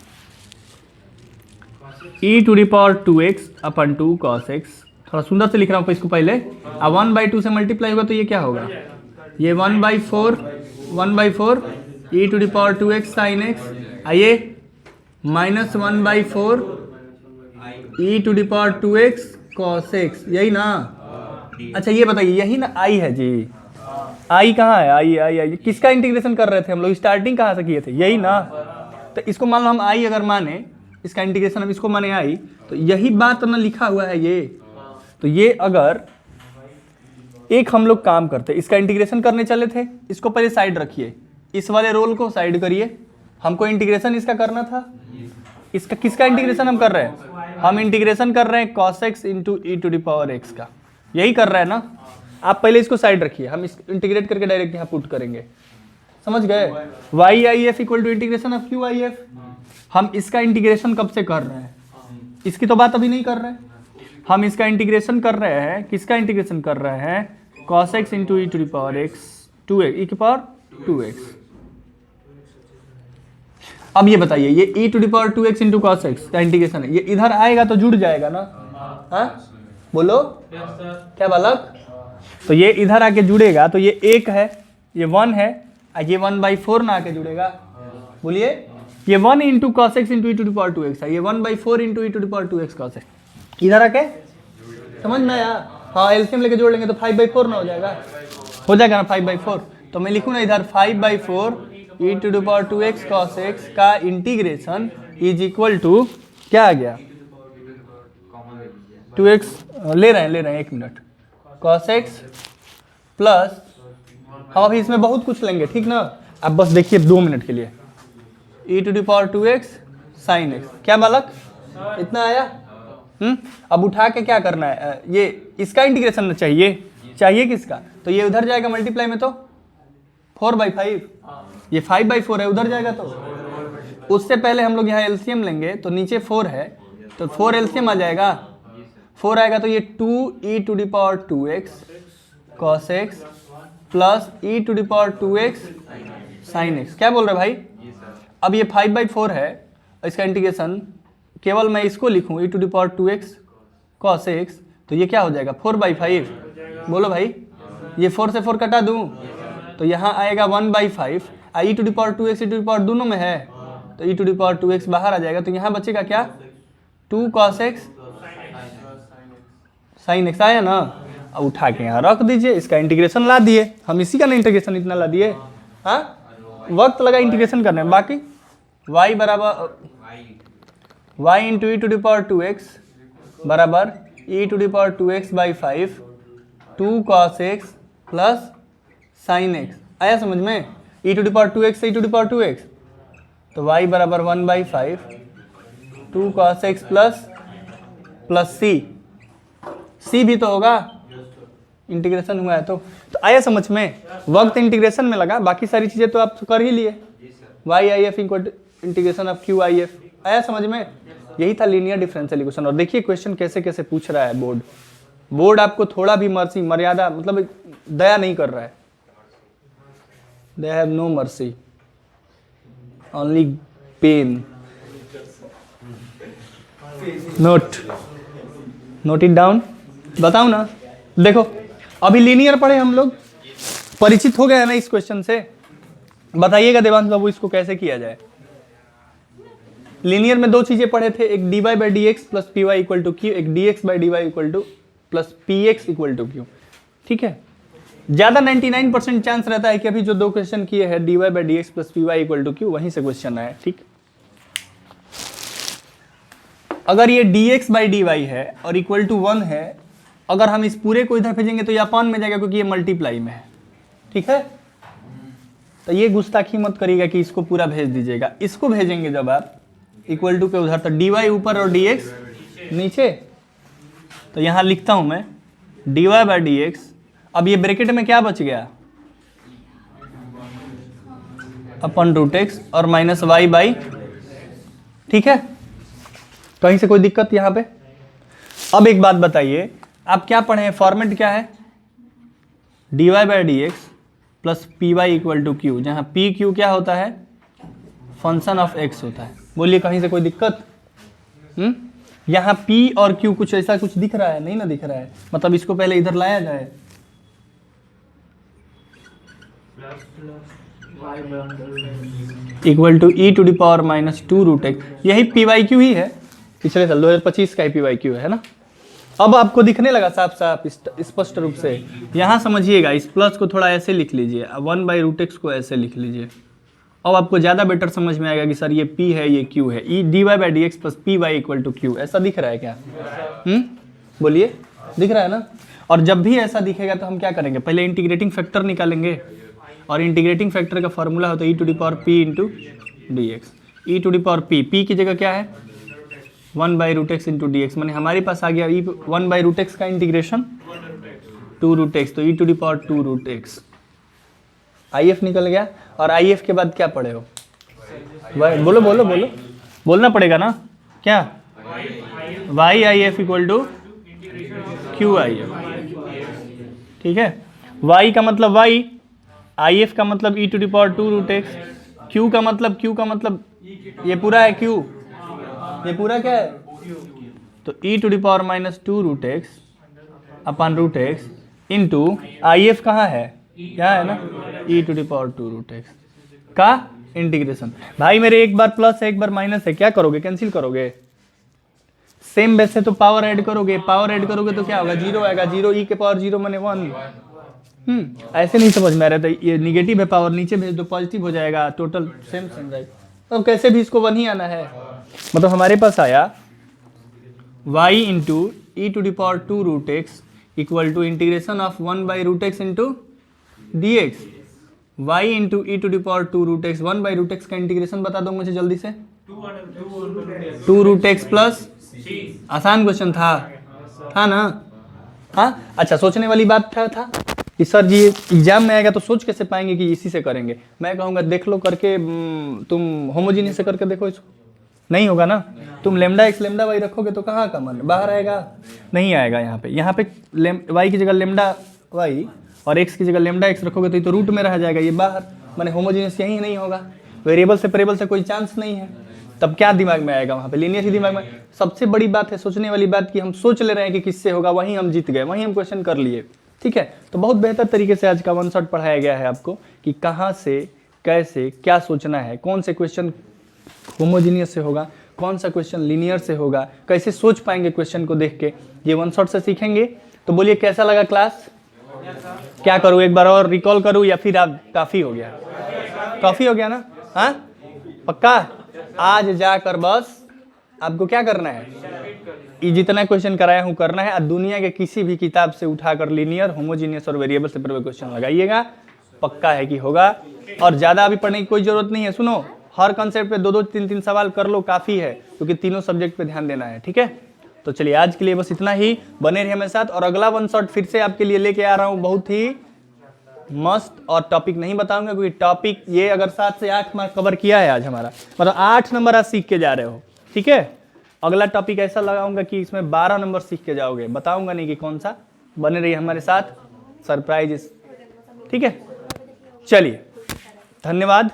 e to the power 2x अपन 2 cos x, थोड़ा सुंदर से लिख रहा हूँ इसको पहले। अब 1/2 से मल्टीप्लाई होगा तो ये क्या होगा? ये 1/4 e to the power 2x sin x, आइए minus 1/4 e to the power 2x cos x, यही ना? अच्छा ये बताइए यही ना आई है जी? आई कहाँ है? आई किसका इंटीग्रेशन कर रहे थे हम लोग? स्टार्टिंग कहाँ से किए थे? यही ना? तो इसको मान लो हम आई अगर माने, इसका इंटीग्रेशन हम इसको माने आई, तो यही बात ना लिखा हुआ है ये। तो ये अगर एक हम लोग काम करते, इसका इंटीग्रेशन करने चले थे, इसको पहले साइड रखिए, इस वाले रोल को साइड करिए, हमको इंटीग्रेशन इसका करना था। इसका किसका इंटीग्रेशन हम कर रहे हैं? हम इंटीग्रेशन कर रहे हैं cos x into e to the power x का, यही कर रहा है ना? आप पहले इसको साइड रखिए, हम इस इंटीग्रेट करके डायरेक्ट यहाँ पुट करेंगे, समझ गए? Y I F equal to integration of Q I F. हम इसका इंटीग्रेशन कब से कर रहे हैं? इसकी तो बात अभी नहीं कर रहे हैं, हम इसका इंटीग्रेशन कर रहे हैं। किसका इंटीग्रेशन कर रहे हैं? cos x into e to the power x 2x e की पावर 2x। अब ये बताइए ये e to the power 2x into cos x का इंटीग्रेशन है, ये इधर आएगा तो जुड़ जाएगा ना? हाँ बोलो क्या बालक? तो ये इधर आके जुड़ेगा तो ये 1 है, ये 1 है, ये 1/4 ना आके जुड़ेगा। बोलिए ये 1 into cos x into e to the power 2x है, ये 1/4 into e to the power 2x cos x, इधर आके समझ में आया? हाँ एलसीएम लेके जोड़ लेंगे तो 5/4 ना हो जाएगा? हो जाएगा ना 5/4? तो मैं लिखूँ ना इधर 5/4 e to the power 2x cos x का इंटीग्रेशन इज इक्वल टू क्या आ गया? 2x ले रहे हैं 1 मिनट, cos x प्लस हम अभी इसमें बहुत कुछ लेंगे, ठीक ना? अब बस देखिए 2 मिनट के लिए e to the power 2x sin x, क्या बालक इतना आया? अब उठा के क्या करना है? ये इसका इंटीग्रेशन चाहिए किसका? तो ये उधर जाएगा मल्टीप्लाई में तो 4/5, ये 5/4 है, उधर जाएगा तो उससे पहले हम लोग यहाँ एलसीएम लेंगे तो नीचे 4 है तो 4 एलसीएम आ जाएगा, 4 आएगा तो ये 2e to the power 2x cos x plus e to the power 2x sin x। क्या बोल रहे भाई? अब ये 5/4 है, इसका इंटीग्रेशन केवल मैं इसको लिखूं e to the power 2x cos x, तो ये क्या हो जाएगा? 4/5। बोलो भाई, ये 4 से 4 कटा दूं तो यहाँ आएगा 1/5, e to the power 2x e to the power दोनों में है तो e to the power 2x बाहर आ जाएगा, तो यहाँ बचेगा क्या? 2 cos x sin x आया ना? अब उठा के यहाँ रख दीजिए, इसका इंटीग्रेशन ला दिए, हम इसी का ना इंटीग्रेशन इतना ला दिए। हाँ वक्त लगा इंटीग्रेशन करने में, बाकी y बराबर y into e to the power 2x बराबर e टू द पावर 2x/5 2 cos x plus sin x। आया समझ में? e to the power 2x से e to the power 2x, तो y बराबर 1/5 2 cos x प्लस c भी तो होगा, इंटीग्रेशन हुआ है तो आया समझ में? वक्त इंटीग्रेशन में लगा, बाकी सारी चीजें तो आप कर ही लिए। Y I F integration of Q I F, आया समझ में? यही था लीनियर डिफरेंशियल इक्वेशन। और देखिए क्वेश्चन कैसे कैसे पूछ रहा है बोर्ड आपको थोड़ा भी मर्यादा मतलब दया नहीं कर रहा है। They have no mercy, only pain. Note it down. बताऊं ना, देखो अभी लीनियर पढ़े हम लोग, परिचित हो गए ना इस क्वेश्चन से। बताइएगा देवांश बाबू इसको कैसे किया जाए। लीनियर में दो चीजें पढ़े थे, एक dy by D x plus P Y equal to Q, एक dx by D Y equal to plus P x equal to q. ठीक है, ज्यादा 99% चांस रहता है कि अभी जो दो क्वेश्चन किए हैं dy by D x plus P Y equal to q, वहीं से क्वेश्चन आया। ठीक, अगर ये dx बाई डी वाई है और इक्वल टू 1 है, अगर हम इस पूरे को इधर भेजेंगे तो ये अपान में जाएगा क्योंकि ये मल्टीप्लाई में है। ठीक है, तो ये गुस्ताखी मत करिएगा कि इसको पूरा भेज दीजिएगा। इसको भेजेंगे जब आप इक्वल टू के उधर, तो dy ऊपर और dx नीचे। तो यहां लिखता हूं मैं dy बाई डी एक्स। अब ये ब्रैकेट में क्या बच गया, अपन रूट एक्स और माइनस वाई बाई। ठीक है, कहीं से कोई दिक्कत यहां पे? अब एक बात बताइए, आप क्या पढ़े हैं, फॉर्मेट क्या है, dy by D x plus P Y equal to q, जहां पी क्यू क्या होता है, फंक्शन ऑफ एक्स होता है। बोलिए कहीं से कोई दिक्कत? यहाँ p और q कुछ ऐसा कुछ दिख रहा है? नहीं ना दिख रहा है, मतलब इसको पहले इधर लाया जाए। Equal to e to the power minus 2 root x, यही पी वाई क्यू ही है, पिछले साल 2025 का ही पी वाई क्यू है ना। अब आपको दिखने लगा साफ साफ स्पष्ट रूप से। यहाँ समझिएगा, इस प्लस को थोड़ा ऐसे लिख लीजिए, 1 बाई रूट एक्स को ऐसे लिख लीजिए। अब आपको ज़्यादा बेटर समझ में आएगा कि सर ये p है ये q है। E dy by D x plus P Y equal to q, ऐसा दिख रहा है क्या? बोलिए, दिख रहा है ना। और जब भी ऐसा दिखेगा तो हम क्या करेंगे, पहले इंटीग्रेटिंग फैक्टर निकालेंगे, और इंटीग्रेटिंग फैक्टर का फॉर्मूला होता है e to the power p into D x. E to the power p की जगह क्या है, 1 by root x into D x, मैंने हमारे पास आ गया ई 1 बाई रूट एक्स का इंटीग्रेशन 2 रूट एक्स, तो e to the power 2 root x. IF निकल गया। और IF के बाद क्या पढ़े हो, बोलो बोलो बोलो, बोलना पड़ेगा ना क्या, YIF इक्वल टू QIF। ठीक है, Y का मतलब Y, IF का मतलब e to the power 2 root x, Q का मतलब ये पूरा है Q, ये पूरा क्या है, तो e to the power minus 2 root x अपन रूट एक्स इंटू IF कहाँ है, क्या है ना, e to the power 2 root x का इंटीग्रेशन। भाई मेरे एक बार प्लस है एक बार माइनस है, क्या करोगे, कैंसिल करोगे, सेम बेस से तो पावर ऐड करोगे, पावर ऐड करोगे तो क्या होगा, 0 आएगा, 0 e के पावर 0 माने 1। ऐसे नहीं समझ में आ रहा था, ये निगेटिव है, पावर नीचे भेज दो पॉजिटिव हो जाएगा, टोटल सेम राइट। तो कैसे भी इसको 1 ही आना है, मतलब हमारे पास आया y into e to the power 2 root x equal to integration of 1 by root x into D x, y into e to the power 2 root x, 1 by root x का इंटीग्रेशन बता दो मुझे जल्दी से, 2 रूट एक्स प्लस, आसान क्वेश्चन था ना। हाँ अच्छा, सोचने वाली बात था कि सर जी एग्जाम में आएगा तो सोच कैसे पाएंगे कि इसी से करेंगे। मैं कहूँगा देख लो करके, तुम होमोजीनियस से करके देखो, इसको नहीं होगा ना, तुम लेमडा एक्स लेमडा वाई रखोगे तो कहाँ का मन बाहर आएगा, नहीं आएगा। यहाँ पे वाई की जगह लेमडा वाई और एक्स की जगह लेमडा एक्स रखोगे तो ये तो रूट में रह जाएगा, ये बाहर, माने होमोजीनियस यही नहीं होगा, वेरिएबल सेपरेबल से कोई चांस नहीं है। तब क्या दिमाग में आएगा, वहाँ पे लीनियर ही दिमाग में। सबसे बड़ी बात है सोचने वाली बात कि हम सोच ले रहे हैं कि किससे होगा, वहीं हम जीत गए, वहीं हम क्वेश्चन कर लिए। ठीक है, तो बहुत बेहतर तरीके से आज का 1 शॉट पढ़ाया गया है आपको कि कहाँ से कैसे क्या सोचना है, कौन से क्वेश्चन होमोजीनियस से होगा, कौन सा क्वेश्चन लीनियर से होगा, कैसे सोच पाएंगे क्वेश्चन को देख के, ये 1 शॉट से सीखेंगे। तो बोलिए कैसा लगा क्लास, क्या करूँ एक बार और रिकॉल करूँ या फिर आप काफ़ी हो गया, काफ़ी हो गया ना। हाँ पक्का, आज जाकर बस आपको क्या करना है, ये जितना क्वेश्चन कराया हूँ करना है, दुनिया के किसी भी किताब से उठाकर लीनियर, होमोजीनियस और वेरिएबल सेपरेबल क्वेश्चन लगाइएगा, पक्का है कि होगा। और ज़्यादा अभी पढ़ने की कोई ज़रूरत नहीं है, सुनो हर कॉन्सेप्ट पे 2-2 3-3 सवाल कर लो, काफ़ी है, क्योंकि तीनों सब्जेक्ट पे ध्यान देना है। ठीक है, तो चलिए आज के लिए बस इतना ही, बने रहिए मेरे साथ। और अगला 1 शॉट फिर से आपके लिए लेके आ रहा हूँ, बहुत ही मस्त, और टॉपिक नहीं बताऊंगा क्योंकि टॉपिक ये अगर 7 से 8 मार्क कवर किया है आज हमारा, मतलब 8 नंबर आज सीख के जा रहे हो। ठीक है, अगला टॉपिक ऐसा लगाऊंगा कि इसमें 12 नंबर सीख के जाओगे, बताऊंगा नहीं कि कौन सा, बने रहिए हमारे साथ, सरप्राइज। ठीक है, चलिए धन्यवाद।